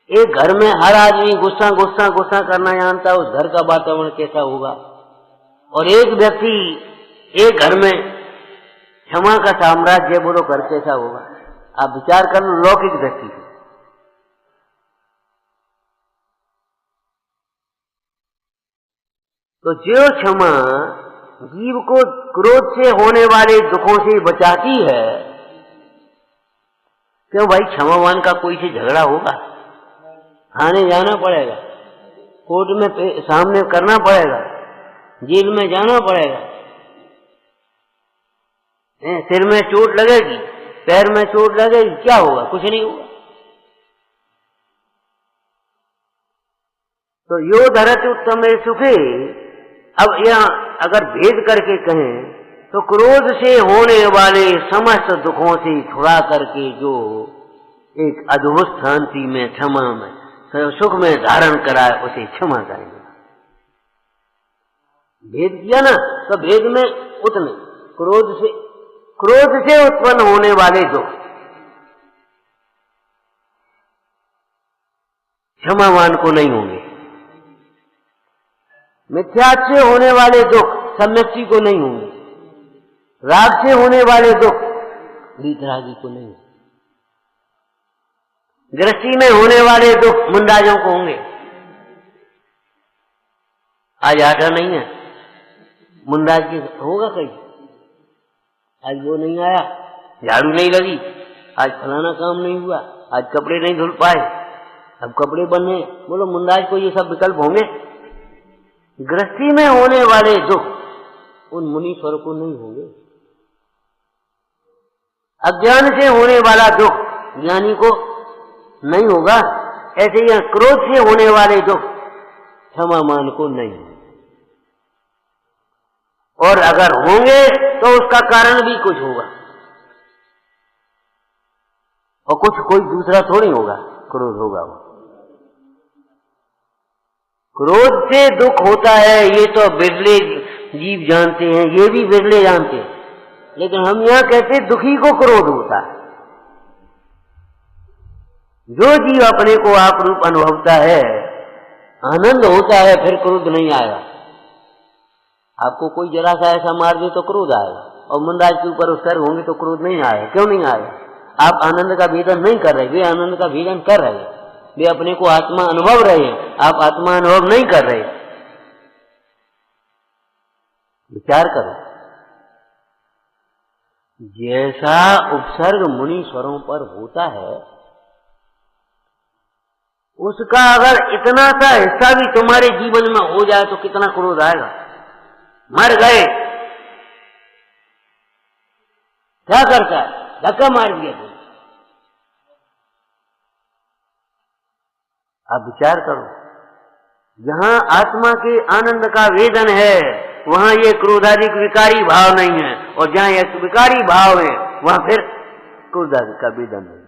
A: एक घर में हर आदमी गुस्सा गुस्सा गुस्सा करना जानता है, उस घर का वातावरण कैसा होगा? और एक व्यक्ति एक घर में क्षमा का साम्राज्य, बोलो घर कैसा होगा? आप विचार कर लो लौकिक दृष्टि से। तो जो क्षमा जीव को क्रोध से होने वाले दुखों से बचाती है, क्यों भाई? क्षमावान का कोई से झगड़ा होगा, थाने जाना पड़ेगा, कोर्ट में सामने करना पड़ेगा, जेल में जाना पड़ेगा, सिर में चोट लगेगी, पैर में चोट लगेगी, क्या होगा? कुछ नहीं होगा। तो यो धरति उत्तमे सुखे। अब यहाँ अगर भेद करके कहें तो क्रोध से होने वाले समस्त दुखों से छुड़ा करके जो एक अद्भुत शांति में, क्षमा में, सुख में धारण कराए, उसे क्षमा करेंगे। भेद किया ना, तो भेद में उतने क्रोध से उत्पन्न होने वाले दुख क्षमावान को नहीं होंगे। मिथ्या से होने वाले दुख सम्यक्ति को नहीं होंगे। राग से होने वाले दुख वीतरागी को नहीं होंगे। गृहस्थी में होने वाले दुख मुंडाजों को होंगे। आज आटा नहीं है, मुंडाज की होगा कहीं? आज वो नहीं आया, झाड़ू नहीं लगी, आज फलाना काम नहीं हुआ, आज कपड़े नहीं धुल पाए, अब कपड़े बने, बोलो मुंडाज को ये सब विकल्प होंगे? गृहस्थी में होने वाले दुख उन मुनीश्वर को नहीं होंगे। अज्ञान से होने वाला दुख ज्ञानी को नहीं होगा। ऐसे ही क्रोध से होने वाले दुख क्षमामान को नहीं होंगे। और अगर होंगे तो उसका कारण भी कुछ होगा, और कुछ कोई दूसरा थोड़ी होगा, क्रोध होगा। वो क्रोध से दुख होता है, ये तो बिरले जीव जानते हैं, ये भी बिरले जानते हैं। लेकिन हम यहाँ कहते दुखी को क्रोध होता है। जो जीव अपने को आप रूप अनुभवता है, आनंद होता है, फिर क्रोध नहीं आएगा। आपको कोई जरा सा ऐसा मार दे तो क्रोध आएगा, और मनराज के ऊपर उत्सर्ग होंगे तो क्रोध नहीं आएगा। क्यों नहीं आएगा? आप आनंद का भेदन नहीं कर रहे, वे आनंद का भेदन कर रहे हैं, वे अपने को आत्मा अनुभव रहे हैं, आप आत्मा अनुभव नहीं कर रहे। विचार करो, जैसा उपसर्ग मुनीश्वरों पर होता है, उसका अगर इतना सा हिस्सा भी तुम्हारे जीवन में हो जाए तो कितना क्रोध आएगा। मर गए, क्या करता है? धक्का मार दिया तुम। आप विचार करो, जहां आत्मा के आनंद का वेदन है वहां ये क्रोधादि विकारी भाव नहीं है, और जहां एक विकारी भाव है वहां फिर क्रोधादि का वेदन है।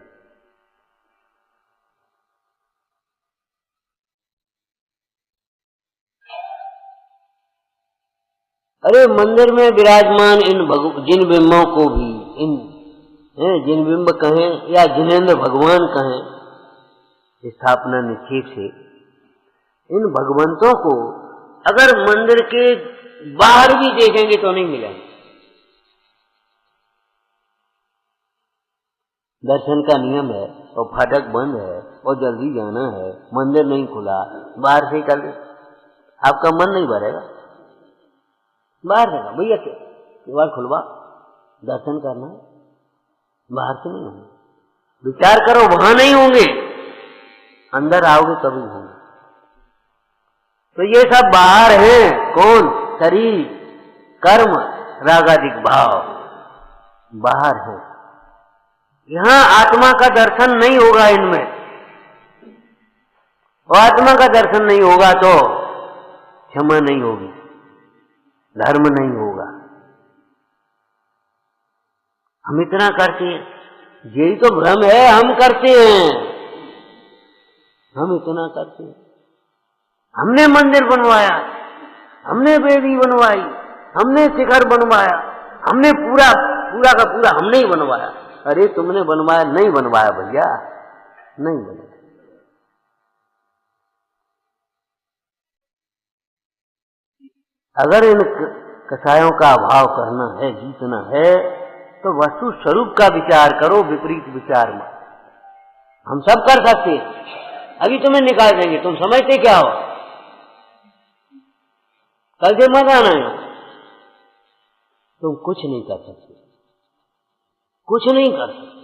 A: अरे मंदिर में विराजमान इन जिन बिंबों को भी, इन जिन बिंब कहें या जिनेंद्र भगवान कहें, स्थापना निक्षेप से इन भगवंतों को अगर मंदिर के बाहर भी देखेंगे तो नहीं मिलेंगे। दर्शन का नियम है और फाटक बंद है और जल्दी जाना है, मंदिर नहीं खुला, बाहर से कर, आपका मन नहीं भरेगा। बाहर जाना भैया, द्वार खुलवा, दर्शन करना है, बाहर से नहीं होंगे। विचार करो, वहां नहीं होंगे, अंदर आओगे तभी होंगे। तो ये सब बाहर हैं। कौन? शरीर, कर्म, रागादिक भाव बाहर है। यहां आत्मा का दर्शन नहीं होगा इनमें, और आत्मा का दर्शन नहीं होगा तो क्षमा नहीं होगी, धर्म नहीं होगा। हम इतना करते हैं, यही तो भ्रम है, हम करते हैं, हम इतना करते हैं। हमने मंदिर बनवाया, हमने वेदी बनवाई, हमने शिखर बनवाया, हमने पूरा का पूरा हमने ही बनवाया। अरे तुमने बनवाया नहीं बनवाया भैया, नहीं बनवाया। अगर इन कसायों का अभाव करना है, जीतना है, तो वस्तु स्वरूप का विचार करो, विपरीत विचार में। हम सब कर सकते हैं, अभी तुम्हें निकाल देंगे, तुम समझते क्या हो? कल से मत आना है, तुम कुछ नहीं कर सकते, कुछ नहीं कर सकते।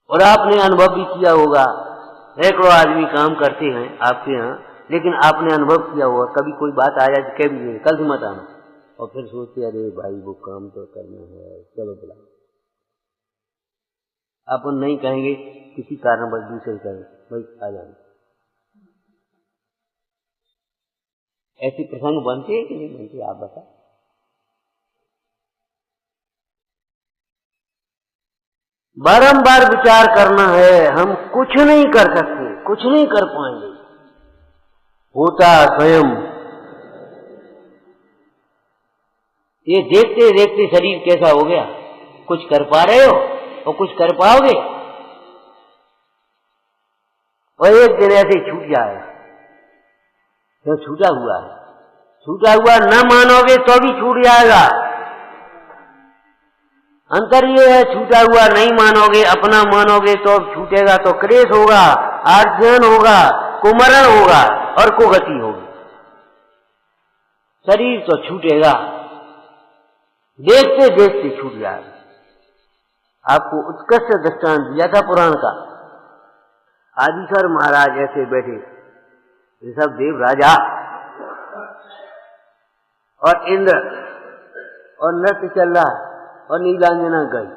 A: और आपने अनुभव भी किया होगा, सैकड़ों आदमी काम करते हैं आपके यहाँ, लेकिन आपने अनुभव किया होगा, कभी कोई बात आ जाए कह भी कल से मत आना, और फिर सोचते अरे भाई वो काम तो करना है, चलो बुला। अपन नहीं कहेंगे, किसी कारणवश दूसरे कहें भाई आ जाना। ऐसे प्रसंग बनते हैं कि नहीं बनते, आप बता। बारंबार विचार करना है, हम कुछ नहीं कर सकते, कुछ नहीं कर पाएंगे, होता स्वयं। ये देखते देखते शरीर कैसा हो गया, कुछ कर पा रहे हो और कुछ कर पाओगे, और एक दिन ऐसे छूट जाएगा। तो छूटा हुआ है, छूटा हुआ न मानोगे तो भी छूट जाएगा। अंतर ये है, छूटा हुआ नहीं मानोगे, अपना मानोगे तो छूटेगा, तो क्लेश होगा, आर्जन होगा, कुमरण होगा और कुगति होगी। शरीर तो छूटेगा, देखते देखते छूट जाएगा। आपको उत्कृष्ट दृष्टांत दिया था पुराण का। आदिशर महाराज ऐसे बैठे, ऋषभ देव राजा और इंद्र, और नृत्य चल रहा है, और नीलांजना गई।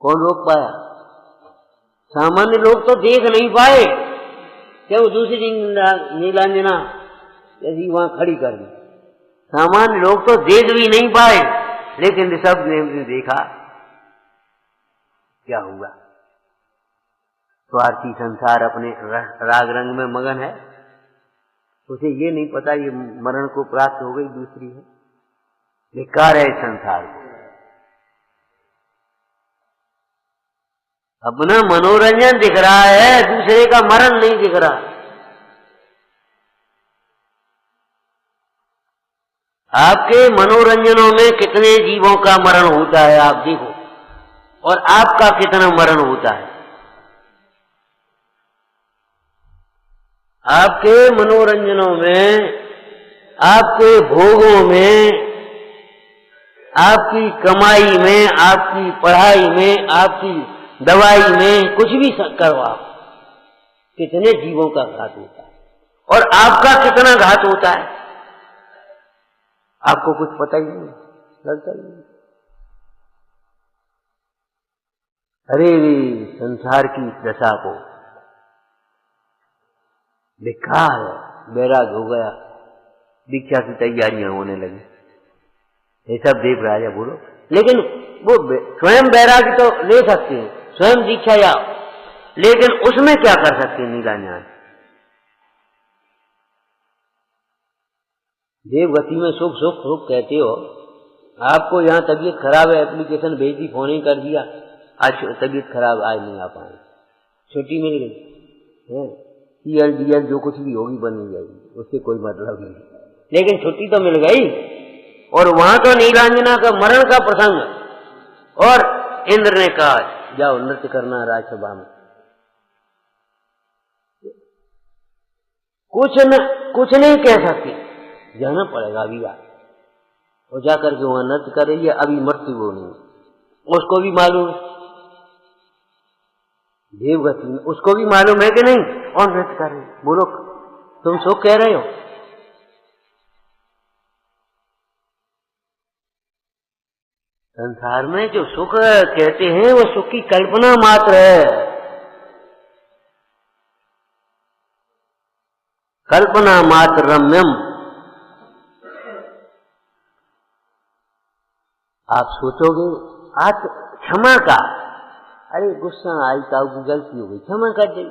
A: कौन रोक पाया? सामान्य लोग तो देख नहीं पाए, क्यों? दूसरी नीलांजना जैसी वहां खड़ी कर दी। सामान्य लोग तो देख भी नहीं पाए, लेकिन ऋषभ ने देखा। क्या हुआ? स्वार्थी संसार अपने राग रंग में मगन है, उसे ये नहीं पता ये मरण को प्राप्त हो गई दूसरी है, बेकार है संसार को। अपना मनोरंजन दिख रहा है, दूसरे का मरण नहीं दिख रहा। आपके मनोरंजनों में कितने जीवों का मरण होता है आप देखो, और आपका कितना मरण होता है। आपके मनोरंजनों में, आपके भोगों में, आपकी कमाई में, आपकी पढ़ाई में, आपकी दवाई में, कुछ भी करो आप, कितने जीवों का घात होता है और आपका कितना घात होता है आपको कुछ पता ही नहीं, लगता ही नहीं। अरे संसार की दशा को बेकार है, बैराग हो गया, दीक्षा की तैयारियां होने लगी, ये सब देव राजा बोलो। लेकिन वो स्वयं बैराग तो ले सकते हैं, स्वयं दीक्षा या, लेकिन उसमें क्या कर सकते हैं नीलान्यास? देवगति में सुख सुख सुख कहते हो, आपको यहाँ तबीयत खराब है, एप्लीकेशन भेज दी, फोन ही कर दिया, आज तबीयत खराब, आज नहीं आ पाए, छुट्टी मिल गई, CL जो कुछ भी होगी बन जाएगी, उससे कोई मतलब नहीं, लेकिन छुट्टी तो मिल गई। और वहां तो नीलांजना का मरण का प्रसंग, और इंद्र ने कहा जाओ नृत्य करना राजसभा में। कुछ नहीं कह सकती, जाना पड़ेगा अभी यार, और जाकर के वहां नृत्य कर रही है, अभी मृत्यु वो नहीं, उसको भी मालूम, देवगति में उसको भी मालूम है कि नहीं, और नृत्य कर रही। बोलो तुम सुख कह रहे हो? संसार में जो सुख कहते हैं वो सुख की कल्पना मात्र है, कल्पना मात्र रम्यम। आप सोचोगे आज क्षमा का, अरे गुस्सा आई, ताऊ की गलती हो गई, क्षमा कर दे,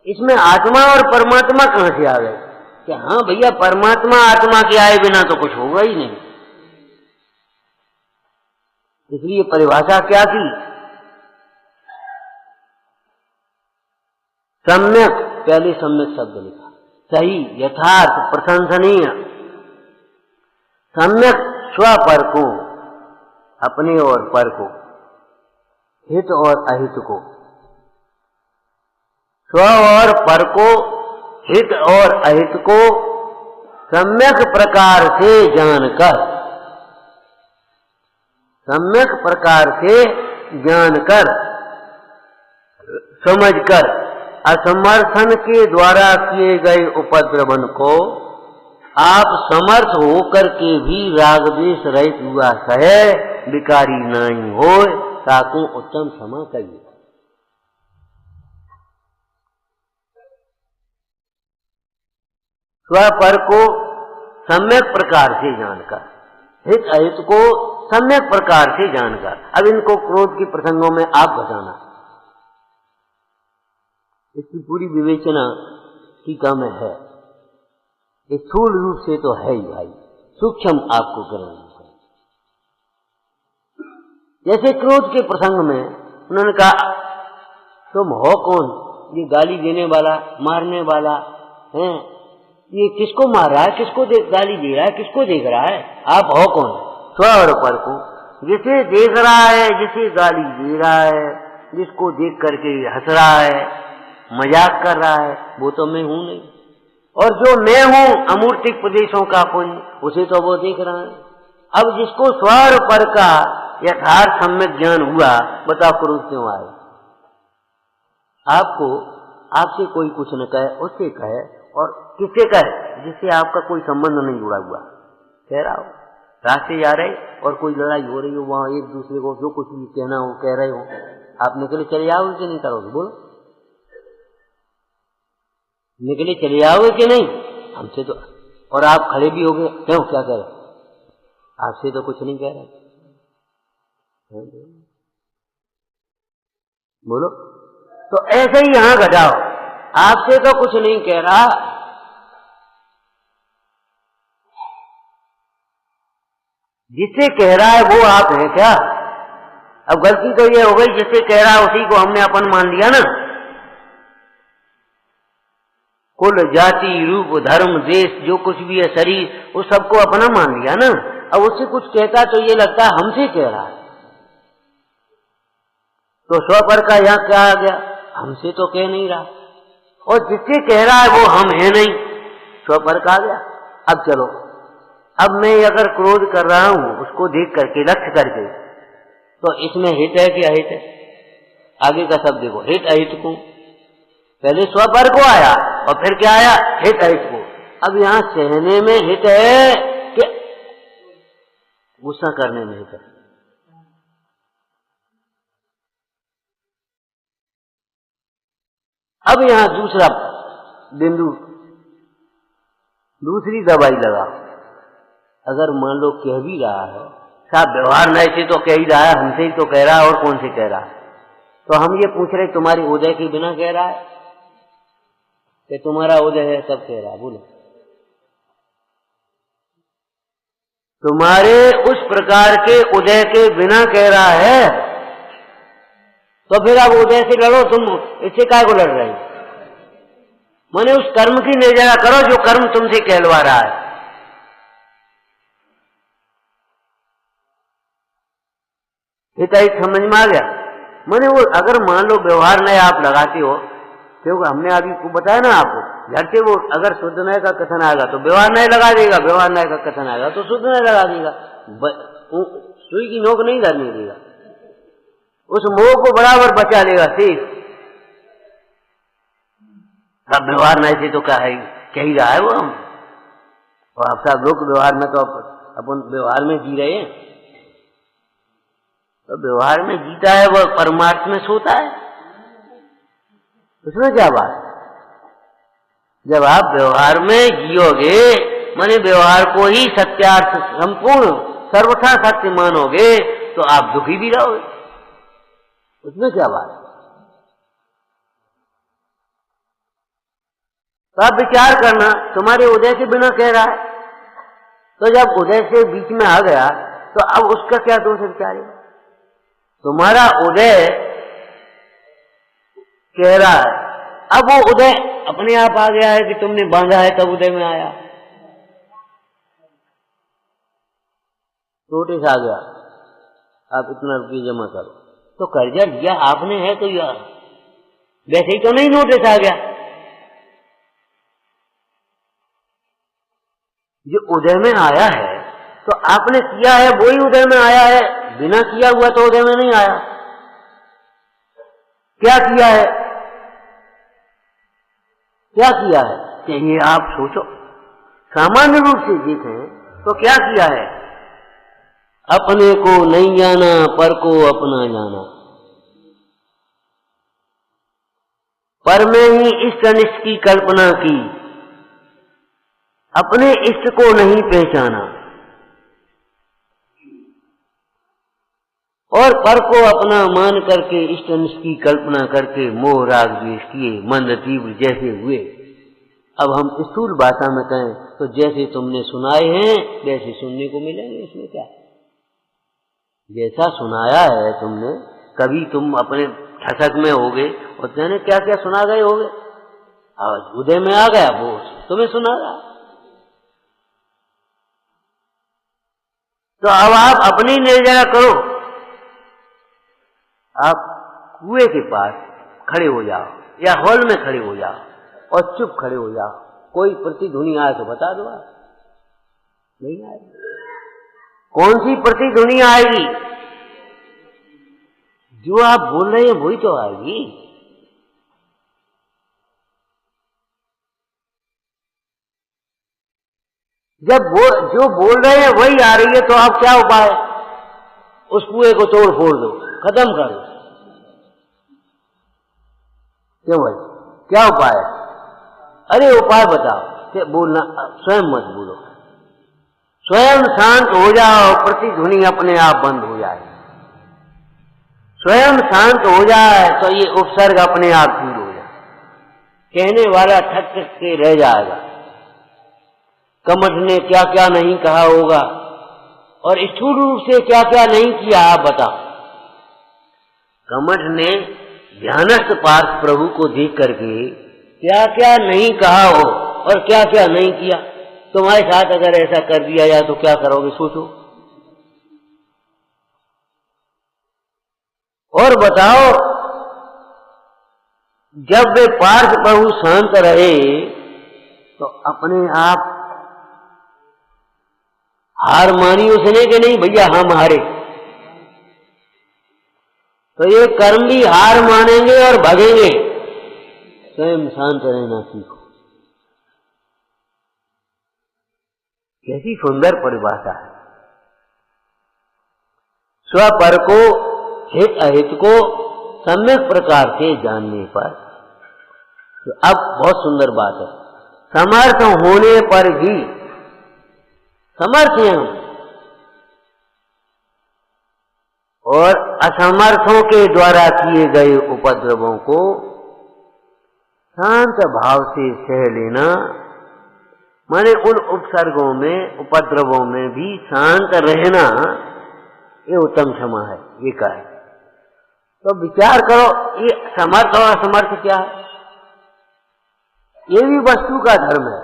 A: इसमें आत्मा और परमात्मा कहां से आ गए? कि हाँ भैया परमात्मा आत्मा के आए बिना तो कुछ होगा ही नहीं, इसलिए परिभाषा क्या की? सम्यक, पहले सम्यक शब्द लिखा, सही, यथार्थ, प्रशंसनीय। सम्यक स्वपर को, अपने और पर को, हित और अहित को, स्व और पर को, हित और अहित को सम्यक प्रकार से जानकर, सम्यक प्रकार से जानकर, समझकर, असमर्थन के द्वारा किए गए उपद्रवन को आप समर्थ होकर के भी राग द्वेष रहित हुआ सहे, विकारी नहीं हो, ताकू उत्तम क्षमा करिए। स्वपर को सम्यक प्रकार से जानकर, हित अहित को सम्यक प्रकार से जानकर। अब इनको क्रोध के प्रसंगों में आप बताना, इसकी पूरी विवेचना टीका में है, स्थूल रूप से तो है ही भाई, सूक्ष्म आपको करना है। जैसे क्रोध के प्रसंग में उन्होंने कहा तुम हो कौन, ये गाली देने वाला, मारने वाला है, ये किसको मार रहा है, किसको गाली दे रहा है, किसको देख रहा है, आप हो कौन? स्व और पर को, जिसे देख रहा है, जिसे गाली दे रहा है, जिसको देख करके हंस रहा है, मजाक कर रहा है, वो तो मैं हूं नहीं, और जो मैं हूं अमूर्तिक प्रदेशों का पुंज, उसे तो वो देख रहा है। अब जिसको स्व और पर का यथार्थ सम्यक ज्ञान हुआ, बताओ क्रोध क्यों आए? आपको, आपसे कोई कुछ न कहे, उससे कहे, और किससे कहे? जिससे आपका कोई संबंध नहीं जुड़ा हुआ, कह रहा हो, रास्ते जा रहे और कोई लड़ाई हो रही हो, वहां एक दूसरे को जो कुछ भी कहना हो कह रहे हो, आप निकले चले जाओगे कि नहीं करोगे? बोलो, निकले चले जाओगे कि नहीं? हमसे तो, और आप खड़े भी हो गए, क्यों, क्या कह रहे? आपसे तो कुछ नहीं कह रहे, बोलो। तो ऐसे ही यहां घटाओ, आपसे तो कुछ नहीं कह रहा, जिससे कह रहा है वो आप हैं क्या? अब गलती तो ये हो गई, जिससे कह रहा है उसी को हमने अपन मान लिया ना। कुल जाति रूप धर्म देश जो कुछ भी है शरीर, वो सबको अपना मान लिया ना। अब उससे कुछ कहता तो ये लगता है हमसे कह रहा है। तो स्वपर का यहाँ क्या आ गया? हमसे तो कह नहीं रहा, और जिससे कह रहा है वो हम है नहीं, स्वपर का आ गया। अब चलो, अब मैं अगर क्रोध कर रहा हूं उसको देख करके लक्ष्य करके, तो इसमें हित है कि अहित है? आगे का शब्द देखो, हित अहित को। पहले स्वपर को आया और फिर क्या आया? हित अहित को। अब यहां सहने में हित है कि गुस्सा करने में हित है? अब यहां दूसरा बिंदु, दूसरी दवाई लगा। अगर मान लो कह भी रहा है, साहब व्यवहार नहीं से तो कह ही रहा है, हमसे ही तो कह रहा है, और कौन से कह रहा है? तो हम ये पूछ रहे तुम्हारी उदय के बिना कह रहा है कि तुम्हारा उदय है सब कह रहा है? बोलो, तुम्हारे उस प्रकार के उदय के बिना कह रहा है, तो फिर आप उदय से लड़ो। तुम इससे काय को लड़ रहे हो? माने उस कर्म की निर्जरा करो जो कर्म तुमसे कहलवा रहा है। हित समझ में आ गया? माने वो अगर मान लो व्यवहार नय आप लगाते हो, क्योंकि हमने अभी को बताया ना आपको, झट से वो अगर शुद्ध नय का कथन आएगा तो व्यवहार नय लगा देगा, व्यवहार नय का कथन आएगा तो शुद्ध नय लगा देगा। सुई की नोक नहीं धरने देगा, उस मोह को बराबर बचा लेगा शेष। अब व्यवहार नहीं से तो क्या है, कह ही रहा है वो हम। और आप सब लोग व्यवहार में तो अपन व्यवहार में जी रहे हैं, तो व्यवहार में जीता है वो परमार्थ में सोता है, उसमें क्या बात? जब आप व्यवहार में जियोगे, माने व्यवहार को ही सत्यार्थ संपूर्ण सर्वथा सत्य मानोगे, तो आप दुखी भी रहोगे, उसमें क्या बात? तो आप विचार करना, तुम्हारे उदय के बिना कह रहा है, तो जब उदय से बीच में आ गया तो अब उसका क्या दोष है? विचारे, तुम्हारा उदय कह रहा है, अब वो उदय अपने आप आ गया है कि तुमने बांधा है तब उदय में आया, नोटिस आ गया, आप इतना रुपये जमा करो, तो कर्जा लिया आपने है तो यार वैसे ही तो नहीं नोटिस आ गया। जो उदय में आया है तो आपने किया है, वही उदय में आया है, बिना किया हुआ तो उदय में नहीं आया। क्या किया है? क्या किया है कि ये आप सोचो, सामान्य रूप से देखें तो क्या किया है? अपने को नहीं जाना, पर को अपना जाना, पर में ही इष्ट अनिष्ट की कल्पना की, अपने इष्ट को नहीं पहचाना, और पर को अपना मान करके इष्ट अनिष्ट की कल्पना करके मोह राग द्वेष किए, मंद तीव्र जैसे हुए। अब हम स्थूल भाषा में कहें तो जैसे तुमने सुनाए हैं वैसे सुनने को मिलेंगे, इसमें क्या? जैसा सुनाया है तुमने, कभी तुम अपने ठसक में होगे और कहने क्या क्या सुना गए होगे, आज उदय में आ गया वो तुम्हें सुना रहा। तो अब आप अपनी निर्जरा करो, आप कुएं के पास खड़े हो जाओ या हॉल में खड़े हो जाओ और चुप खड़े हो जाओ, कोई प्रतिध्वनि आए तो बता दो, आप नहीं आएगी। कौन सी प्रतिध्वनि आएगी? जो आप बोल रहे हैं वही तो आएगी। जब वो जो बोल रहे हैं वही आ रही है तो आप क्या उपाय? उस कुएं को तोड़ फोड़ दो, खत्म कर दो। क्यों भाई, क्या उपाय? अरे उपाय बताओ। कि बोलना स्वयं मत बोलो, स्वयं शांत हो जाओ, प्रतिध्वनि अपने आप बंद हो जाए। स्वयं शांत हो जाए तो ये उपसर्ग अपने आप दूर हो जाए, कहने वाला ठक के रह जाएगा। कमठ ने क्या क्या नहीं कहा होगा, और स्थूल रूप से क्या क्या नहीं किया आप बताओ। कमठ ने ध्यानस्थ पार्थ प्रभु को देख करके क्या क्या नहीं कहा हो और क्या क्या नहीं किया। तुम्हारे साथ अगर ऐसा कर दिया जाए तो क्या करोगे, सोचो और बताओ। जब वे पार्थ प्रभु शांत रहे तो अपने आप हार मानी उसने कि नहीं, भैया हम हारे। तो ये कर्म भी हार मानेंगे और भगेंगे। स्वयं शांत रहना सीखो। कैसी सुंदर परिभाषा है। स्वपर को हित अहित को सम्यक प्रकार से जानने पर, तो अब बहुत सुंदर बात है, समर्थ होने पर भी, समर्थ हैं हम और असमर्थों के द्वारा किए गए उपद्रवों को शांत भाव से सह लेना, माने उन उपसर्गों में उपद्रवों में भी शांत रहना, ये उत्तम क्षमा है। ये कहा है तो विचार करो, ये समर्थ और असमर्थ क्या है। ये भी वस्तु का धर्म है,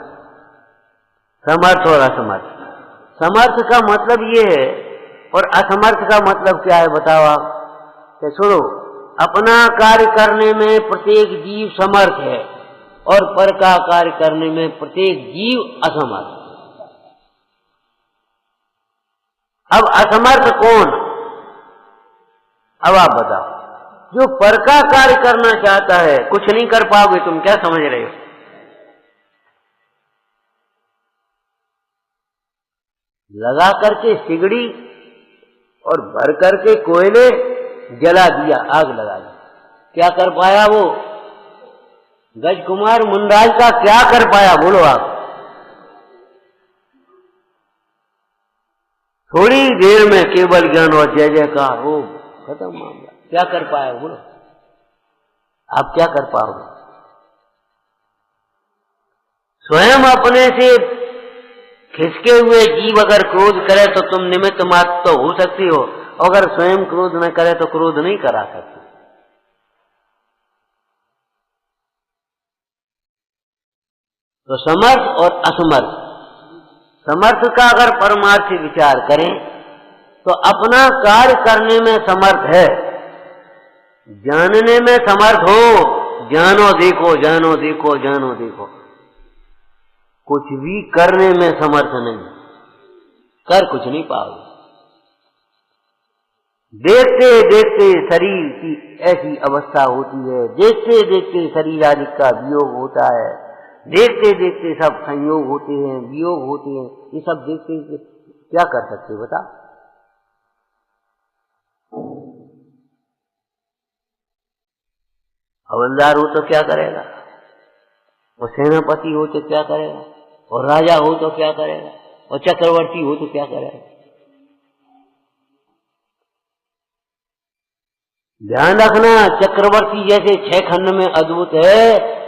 A: समर्थ और असमर्थ। समर्थ का मतलब ये है और असमर्थ का मतलब क्या है बताओ आप। कि सुनो, अपना कार्य करने में प्रत्येक जीव समर्थ है और पर का कार्य करने में प्रत्येक जीव असमर्थ। अब असमर्थ कौन? अब आप बताओ। जो पर का कार्य करना चाहता है, कुछ नहीं कर पाओगे तुम, क्या समझ रहे हो। लगा करके सिगड़ी और भर करके कोयले जला दिया, आग लगा दी, क्या कर पाया वो? गजकुमार मुंडराज का क्या कर पाया, बोलो आप। थोड़ी देर में केवल ज्ञान और जय जयकार, हो खत्म मामला। क्या कर पाया बोलो, आप क्या कर पाओगे? स्वयं अपने से खिसके हुए जीव अगर क्रोध करे तो तुम निमित्त मात्र तो हो सकती हो, अगर स्वयं क्रोध न करे तो क्रोध नहीं करा सकते। तो समर्थ और असमर्थ, समर्थ का अगर परमार्थ विचार करें तो अपना कार्य करने में समर्थ है, जानने में समर्थ हो। जानो देखो, जानो देखो, जानो देखो, कुछ भी करने में समर्थ नहीं, कर कुछ नहीं पाओगे। देखते देखते शरीर की ऐसी अवस्था होती है, देखते देखते शरीर आदि का वियोग होता है, देखते देखते सब संयोग होते हैं, वियोग होते हैं, ये सब देखते क्या कर सकते बता। हवलदार हो तो क्या करेगा, और सेनापति हो तो क्या करेगा, और राजा हो तो क्या करेगा, और चक्रवर्ती हो तो क्या करेगा। ध्यान रखना, चक्रवर्ती जैसे 6 खंड में अद्भुत है,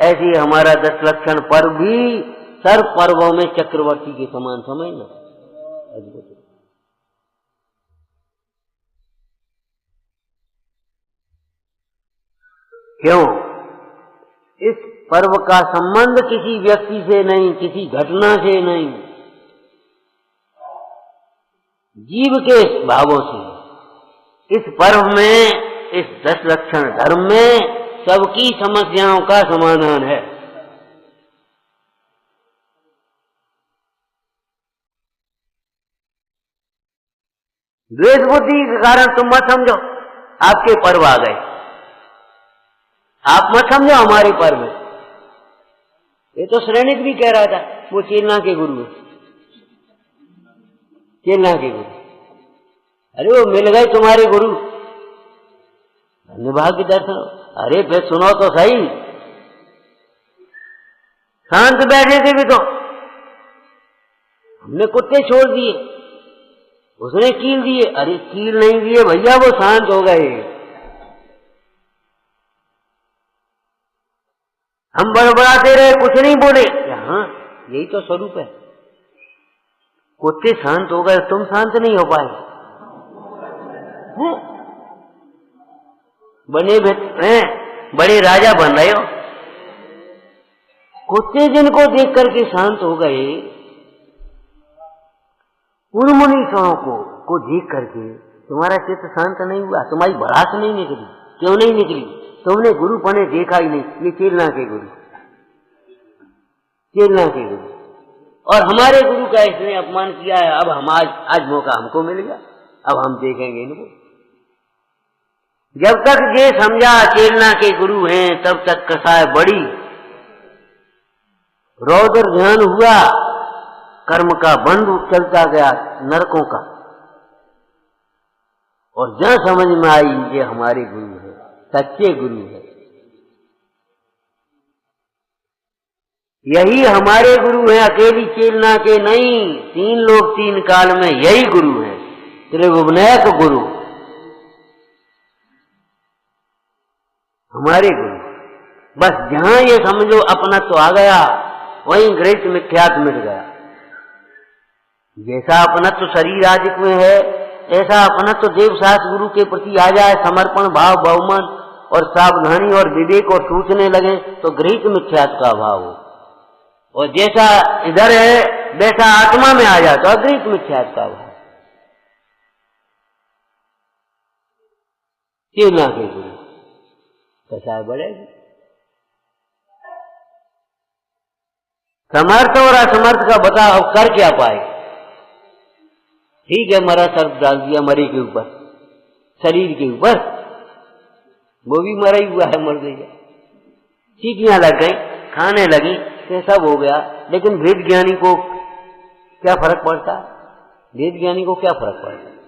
A: ऐसे हमारा 10 लक्षण पर्व भी सर्व पर्वों में चक्रवर्ती के समान समझना अद्भुत है। क्यों? इस पर्व का संबंध किसी व्यक्ति से नहीं, किसी घटना से नहीं, जीव के भावों से। इस पर्व में, इस 10 लक्षण धर्म में सबकी समस्याओं का समाधान है। द्वेष बुद्धि के कारण तुम मत समझो आपके पर्व आ गए, आप मत समझो हमारे पर्व में। ये तो श्रेणिक भी कह रहा था, वो चेलना के गुरु है, चेलना के गुरु। अरे वो मिल गए तुम्हारे गुरु, धन्यभाग्य दर्शन। अरे फिर सुनो तो सही, शांत बैठे थे भी तो हमने कुत्ते छोड़ दिए, उसने कील दिए। अरे कील नहीं दिए भैया, वो शांत हो गए। हम बड़बड़ाते रहे, कुछ नहीं बोले। हाँ, यही तो स्वरूप है। कुत्ते शांत हो गए, तुम शांत नहीं हो पाए? बड़े राजा बन रहे हो। कुत्ते जिनको देख करके शांत हो गए, उन मुनीषों को देख करके तुम्हारा चित्त शांत नहीं हुआ, तुम्हारी भड़ास नहीं निकली। क्यों नहीं निकली? तुमने गुरु पने देखा ही नहीं। ये चेलना के गुरु, चेलना के गुरु, और हमारे गुरु का इसने अपमान किया है। अब हम आज मौका हमको मिल गया, अब हम देखेंगे इनको। जब तक ये समझा चेलना के गुरु हैं, तब तक कसाय बड़ी, रौद्र ध्यान हुआ, कर्म का बंध चलता गया नरकों का। और जहां समझ में आई ये हमारे गुरु है, सच्चे गुरु है, यही हमारे गुरु हैं, अकेली चेलना के नहीं, 3 लोग 3 काल में यही गुरु है, त्रिभुवनैक गुरु हमारे गुरु। बस जहां ये समझो अपना तो आ गया, वहीं गृहित मिथ्यात मिट गया। जैसा अपनत्व शरीर आदि में है, ऐसा अपनत्व देवशास्त्र गुरु के प्रति आ जाए, समर्पण भाव, बहुमन और सावधानी और विवेक और सोचने लगे, तो गृहित मिथ्यात का भाव हो। और जैसा इधर है वैसा आत्मा में आ जाता है गृहित मिथ्यात का भाव। चेलना के गुरु कसाय बढ़ेगी। समर्थ और असमर्थ का बताओ, कर क्या पाए? ठीक है, मरा सर्प डाल दिया मरे के ऊपर, शरीर के ऊपर, वो भी मरा ही हुआ है, मर गया। चीटियां लग गई, खाने लगी, ये सब हो गया। लेकिन वेद ज्ञानी को क्या फर्क पड़ता है? वेद ज्ञानी को क्या फर्क पड़ता है?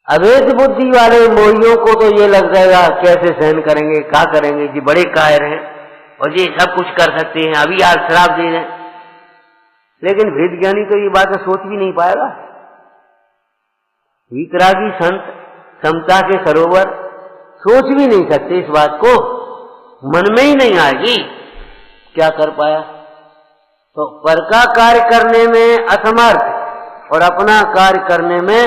A: अवैध बुद्धि वाले मोहियों को तो ये लग जाएगा कैसे सहन करेंगे, क्या करेंगे जी, बड़े कायर हैं और ये सब कुछ कर सकते हैं, अभी आज शराब दे रहे हैं। लेकिन वेद ज्ञानी तो ये बात सोच भी नहीं पाएगा। वीतरागी संत समता के सरोवर सोच भी नहीं सकते इस बात को, मन में ही नहीं आएगी। क्या कर पाया? तो पर का कार्य करने में असमर्थ और अपना कार्य करने में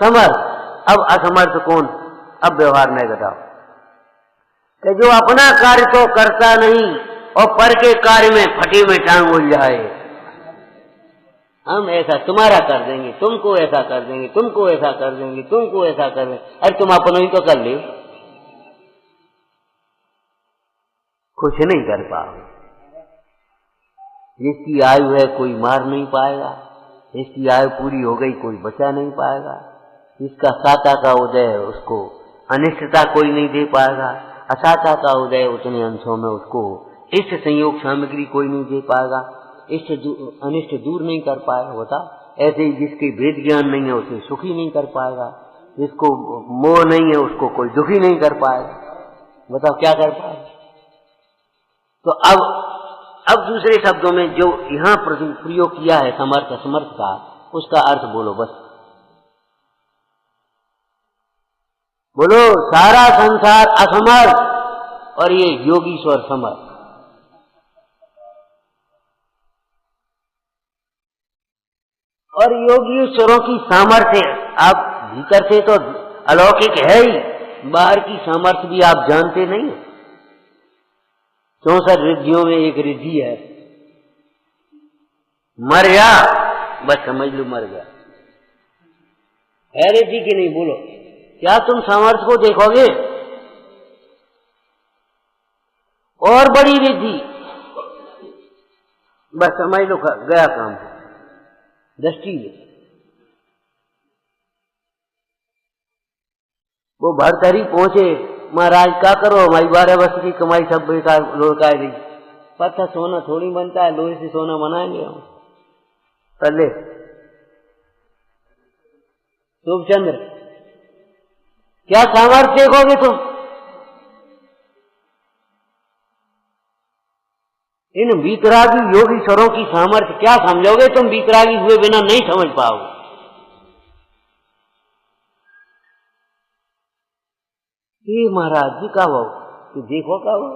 A: समर्थ। अब असमर्थ कौन? अब व्यवहार नहीं बताओ कि जो अपना कार्य तो करता नहीं और पर के कार्य में फटे में टांग उलझाए। हम ऐसा तुम्हारा कर देंगे, तुमको ऐसा कर देंगे, तुमको ऐसा कर देंगे, तुमको ऐसा कर देंगे। अरे तुम अपना ही तो कर ले, कुछ नहीं कर पाओ। जिसकी आयु है कोई मार नहीं पाएगा, इसकी आयु पूरी हो गई कोई बचा नहीं पाएगा। इसका साता का उदय है, उसको अनिष्टता कोई नहीं दे पाएगा। असाता का उदय उतने अंशों में उसको इष्ट संयोग सामग्री कोई नहीं दे पाएगा, अनिष्ट दूर नहीं कर पाएगा। बताओ, ऐसे ही जिसके वेद ज्ञान नहीं है उसे सुखी नहीं कर पाएगा, जिसको मोह नहीं है उसको कोई दुखी नहीं कर पाएगा। बताओ क्या कर पाएगा? तो अब दूसरे शब्दों में जो यहां प्रयोग किया है समर्थ असमर्थ का, उसका अर्थ बोलो बस। बोलो, सारा संसार असमर्थ और ये योगीश्वर समर्थ। और योगीश्वरों की सामर्थ्य आप भीतर से तो अलौकिक है ही, बाहर की सामर्थ्य भी आप जानते नहीं। 64 रिद्धियों में एक रिद्धि है, मर गया बस समझ लो मर गया है। रिद्धि की नहीं? बोलो, क्या तुम सामर्थ्य को देखोगे? और बड़ी रिद्धि, बस समझ लो गया काम, दृष्टि में। वो भरतरी पहुंचे, महाराज क्या करो, हमारी 12 वर्ष की कमाई सब बेकार लुढ़का दी। पत्थर सोना थोड़ी बनता है, लोहे से सोना बनाएंगे हम। पहले शुभचंद्र, क्या सामर्थ्य देखोगे तुम? इन वीतरागी योगीश्वरों की सामर्थ्य क्या समझोगे तुम? वीतरागी हुए बिना नहीं समझ पाओगे। ये महाराज जी का वो, तो देखो का वो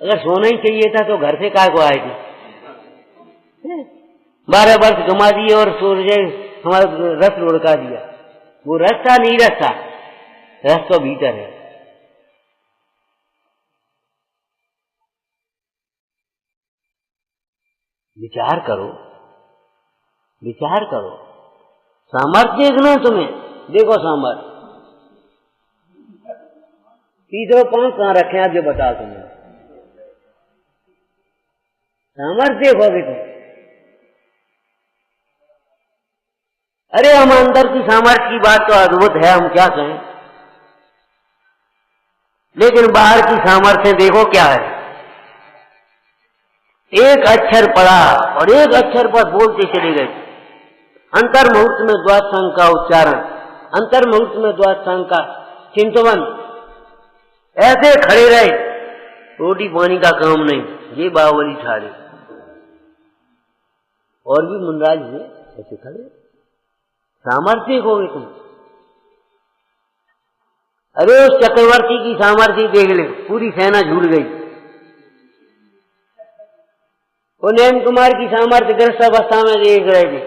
A: अगर सोना ही चाहिए था तो घर से काय को आएगी? 12 वर्ष घुमा दिए और सूर्य हमारा रस लुढ़का दिया। वो रस था नहीं, रस था, रस तो भीतर है। विचार करो, विचार करो। सामर्थ्य देखना तुम्हें, देखो सामर्थ्य। तीसरा 5 कहाँ रखे आप जो बता तुम्हें? सामर्थ्य देखोगे तुम। अरे हम अंदर की सामर्थ्य की बात तो अद्भुत है, हम क्या कहें, लेकिन बाहर की सामर्थ्य देखो क्या है। एक अक्षर पढ़ा और एक अक्षर पर बोलते चले गए। अंतर मुहूर्त में द्वादशांग का उच्चारण, अंतर मुहूर्त में द्वादशांग का चिंतवन, ऐसे खड़े रहे, रोटी पानी का काम नहीं, ये बाहुबली ठाड़े और भी मुनराज हुए, ऐसे खड़े। सामर्थ्य होगे तुम। अरे उस चक्रवर्ती की सामर्थ्य देख ले, पूरी सेना झूठ गई। वो नैन कुमार की सामर्थ्य ग्रस्त अवस्था में देख रहे थे।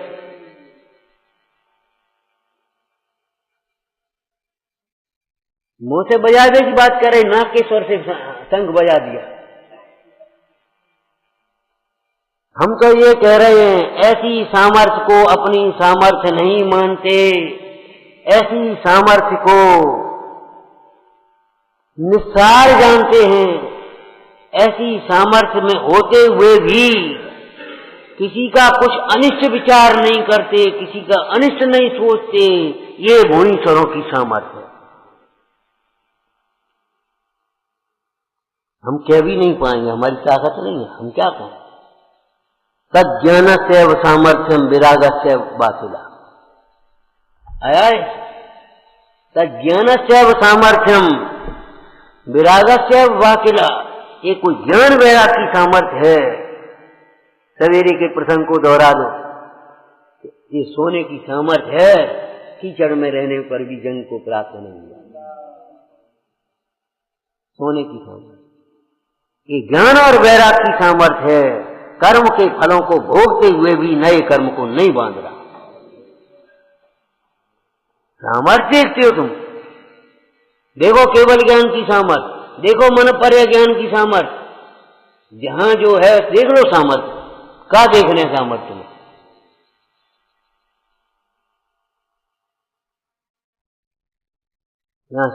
A: मुंह से बजावे की बात करे, नाक के स्वर से शंख बजा दिया। हम तो ये कह रहे हैं, ऐसी सामर्थ्य को अपनी सामर्थ्य नहीं मानते, ऐसी सामर्थ्य को निस्सार जानते हैं। ऐसी सामर्थ्य में होते हुए भी किसी का कुछ अनिष्ट विचार नहीं करते, किसी का अनिष्ट नहीं सोचते, ये भुवनेश्वरों की सामर्थ्य है। हम कह भी नहीं पाएंगे, हमारी ताकत नहीं है, हम क्या कहें। तज्ज्ञानस्य सामर्थ्यम विरागस्य बातिला। आया है, तज्ज्ञानस्य सामर्थ्यम विरागस्य बातिला। ये कोई ज्ञान वैराग की सामर्थ्य है। सवेरे के प्रसंग को दोहरा दो, ये सोने की सामर्थ्य है, कीचड़ में रहने पर भी जंग को प्राप्त नहीं हुआ। सोने की सामर्थ्य ये ज्ञान और वैराग की सामर्थ्य है। कर्म के फलों को भोगते हुए भी नए कर्म को नहीं बांध रहा। सामर्थ्य देखते हो तुम। देखो केवल ज्ञान की सामर्थ्य, देखो मन पर्य ज्ञान की सामर्थ्य। जहां जो है देख लो सामर्थ्य का, देखने सामर्थ्य में। यहाँ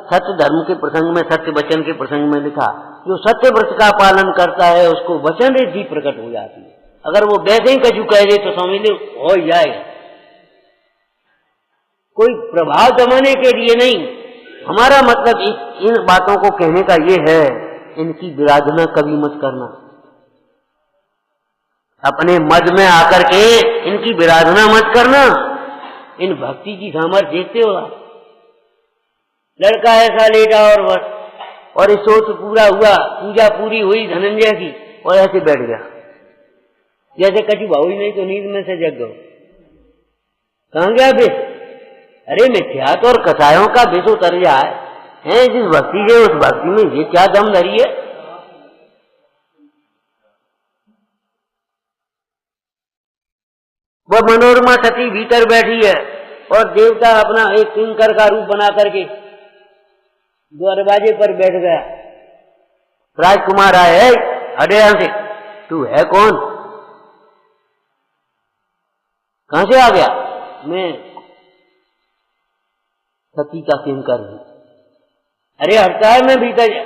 A: सत्य धर्म के प्रसंग में, सत्य वचन के प्रसंग में लिखा, जो सत्य व्रत का पालन करता है उसको वचन रिद्धि प्रकट हो जाती है। अगर वो वैसे ही कछु कह दे तो समझ लो हो जाएगा। कोई प्रभाव जमाने के लिए नहीं। हमारा मतलब इन बातों को कहने का ये है, इनकी विराधना कभी मत करना। अपने मद में आकर के इनकी विराधना मत करना। इन भक्ति की सामर्थ्य देखते हो। लड़का ऐसा लेटा और बस, और इस सोच पूरा हुआ, पूजा पूरी हुई धनंजय की, और ऐसे बैठ गया जैसे कछु भाव ही नहीं, तो नींद में से जग गए। कहाँ गया विष? अरे मिथ्यात्व और कसायों का विष उतर जाए है जिस भक्ति से, उस भक्ति में ये क्या दम धरी है। वह मनोरमा सती भीतर बैठी है और देवता अपना एक किंकर का रूप बना करके दरवाजे पर बैठ गया। राजकुमार आए, अरे यहां से, तू है कौन? कहां से आ गया? मैं सती का किंकर हूं। अरे हटता है, मैं भीतर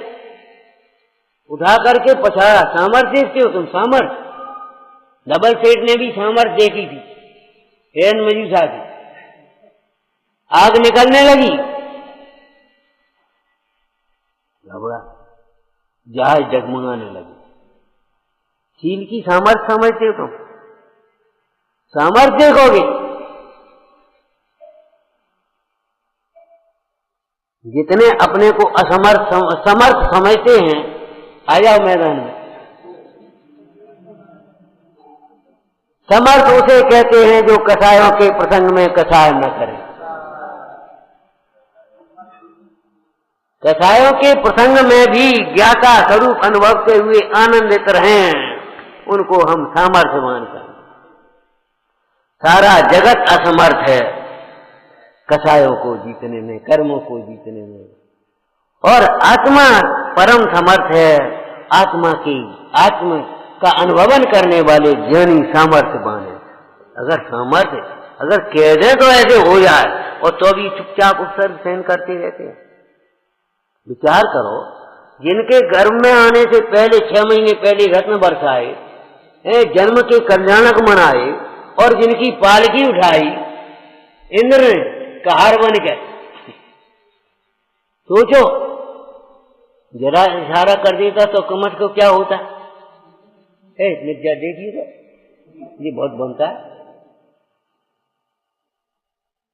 A: उठा करके पछाड़ा। सामर्थ्य देखते हो तुम? सामर्थ्य डबल सेठ ने भी सामर्थ्य देखी थी, हिरण मजूसा की। आग निकलने लगी, घबरा, जहाज जगमगाने लगी। शील की सामर्थ्य समझते हो तुम? सामर्थ्य देखोगे। जितने अपने को असमर्थ समर्थ समझते हैं, आ जाओ मैदान में। समर्थ उसे कहते हैं जो कसायों के प्रसंग में कसाय न करे। कसायों के प्रसंग में भी ज्ञाता स्वरूप अनुभवते हुए आनंदित रहें, उनको हम सामर्थ्यवान करें। सारा जगत असमर्थ है कसायों को जीतने में, कर्मों को जीतने में, और आत्मा परम समर्थ है। आत्मा का अनुभवन करने वाले ज्ञानी सामर्थ्यवान है। अगर सामर्थ्य अगर कह दें तो ऐसे हो जाए, और तो भी चुपचाप उपसर्ग सहन करते रहते हैं। विचार करो, जिनके गर्भ में आने से पहले 6 महीने पहले रत्न बरसाए, जन्म के कल्याणक मनाए, और जिनकी पालकी उठाई इंद्र ने कहार बन के, सोचो जरा इशारा कर देता तो कमट को क्या होता। मिर्जा देखिएगा, ये बहुत बनता है।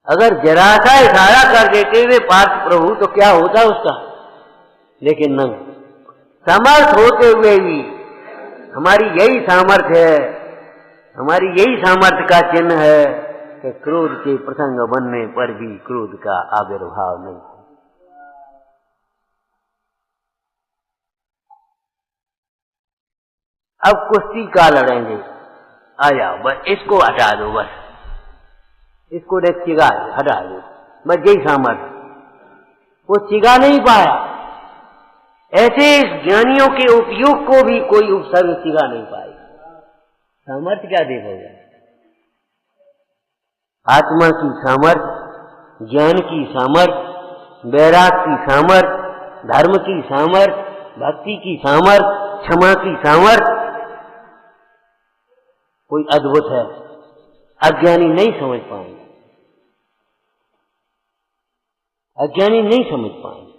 A: अगर जरा सा इशारा कर देते हुए पार्थ प्रभु तो क्या होता उसका। लेकिन नहीं, समर्थ होते हुए भी हमारी यही सामर्थ्य है, हमारी यही सामर्थ्य का चिन्ह है कि क्रोध के प्रसंग बनने पर भी क्रोध का आविर्भाव नहीं। अब कुश्ती का लड़ेंगे, आ जाओ, बस इसको हटा दो, बस इसको देख चिगा हटा दो, बस यही सामर्थ्य। वो चिगा नहीं पाया, ऐसे ज्ञानियों के उपयोग को भी कोई उपसर्ग चिगा नहीं पाए। सामर्थ्य क्या देखोगे? आत्मा की सामर्थ्य, ज्ञान की सामर्थ्य, वैराग की सामर्थ्य, धर्म की सामर्थ्य, भक्ति की सामर्थ्य, क्षमा की सामर्थ्य कोई अद्भुत है। अज्ञानी नहीं समझ पाएंगे, अज्ञानी नहीं समझ पाएंगे।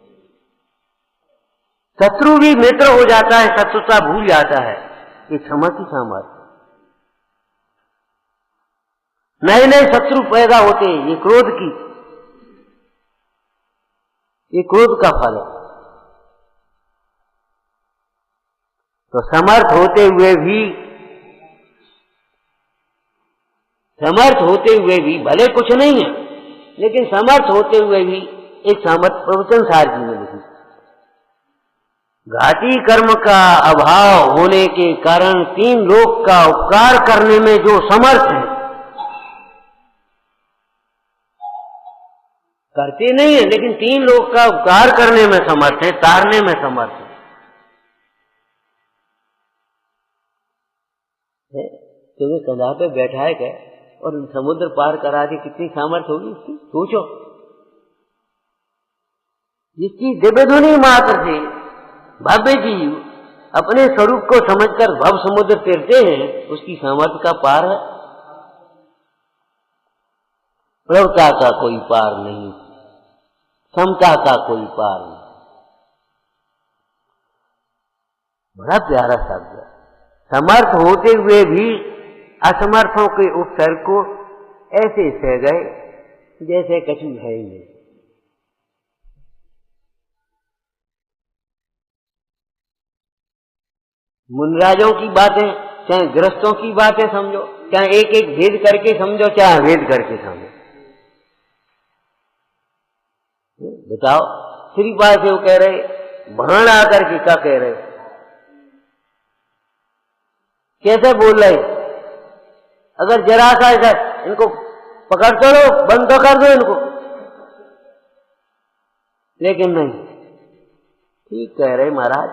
A: शत्रु भी मित्र हो जाता है, शत्रुता भूल जाता है। ये क्षमा की सामर्थ्य। नए नए शत्रु पैदा होते हैं, ये क्रोध का फल है। तो समर्थ होते हुए भी भले कुछ नहीं है, लेकिन समर्थ होते हुए भी एक सामर्थ्य प्रवचन सार जी ने लिखी। घाती कर्म का अभाव होने के कारण 3 लोक का उपकार करने में जो समर्थ है, करते नहीं है लेकिन 3 लोक का उपकार करने में समर्थ है, तारने में समर्थ है। तुम्हें कंधा पे बैठाए गए और समुद्र पार करा दी, कितनी सामर्थ्य होगी उसकी, सोचो। जिसकी दिव्यधुनी मात्र से भव्य जीव अपने स्वरूप को समझकर भव समुद्र तैरते हैं, उसकी सामर्थ्य का पार है। प्रभुता का कोई पार नहीं, समता का कोई पार नहीं। बड़ा प्यारा शब्द है। समर्थ होते हुए भी असमर्थों के उपसर्ग को ऐसे सह गए जैसे कछु है ही नहीं। मुनराजों की बातें, चाहे गृहस्थों की बातें समझो, चाहे एक एक भेद करके समझो, चाहे भेद करके समझो। बताओ, श्रीपाद से वो कह रहे, भाण आकर के क्या कह रहे, कैसे बोल रहे? अगर जरा सा इनको पकड़ चलो, बंद तो कर दो इनको, लेकिन नहीं। ठीक कह रहे महाराज,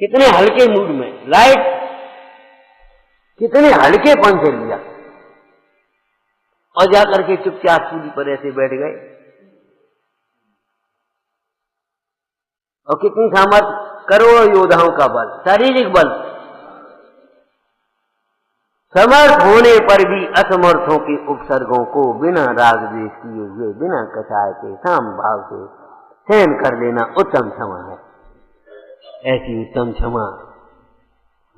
A: कितने हल्के मूड में, लाइट कितने हल्केपन से लिया, और जाकर के चुपचाप सूली पर ऐसे बैठ गए। और कितनी सामर्थ्य, करोड़ों योद्धाओं का बल, शारीरिक बल, समर्थ होने पर भी असमर्थों के उपसर्गों को बिना राग द्वेष किए हुए, बिना कसाय के साम भाव से सहन कर लेना उत्तम क्षमा है। ऐसी उत्तम क्षमा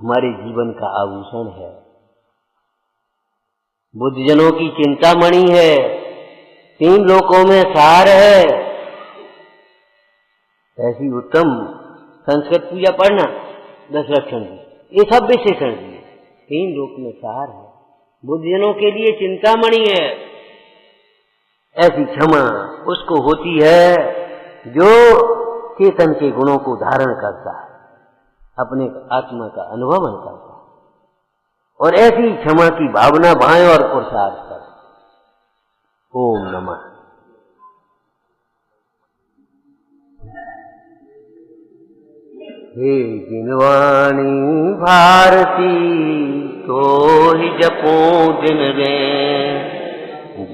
A: हमारे जीवन का आभूषण है, बुद्धजनों की चिंतामणि है, 3 लोकों में सार है। ऐसी उत्तम संस्कृत पूजा पढ़ना, 10 लक्षण, ये सब विशेषण दिए, 3 लोक में सार है, बुद्धजनों के लिए चिंतामणि है। ऐसी क्षमा उसको होती है जो चेतन के गुणों को धारण करता है, अपने आत्मा का अनुभव करता है, और ऐसी क्षमा की भावना भाएं और पुरुषार्थ करें। ओम नमः। हे जिनवाणी भारती तो ही जपो दिन रे,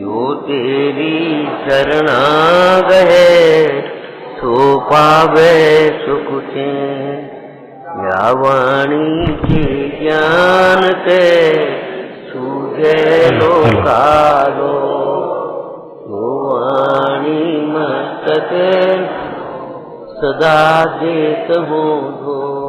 A: जो तेरी शरणा गए सो पावे सुख से। या वाणी के ज्ञान के सूझे लोकालो, वो वाणी मस्तक सदा देत हो धो।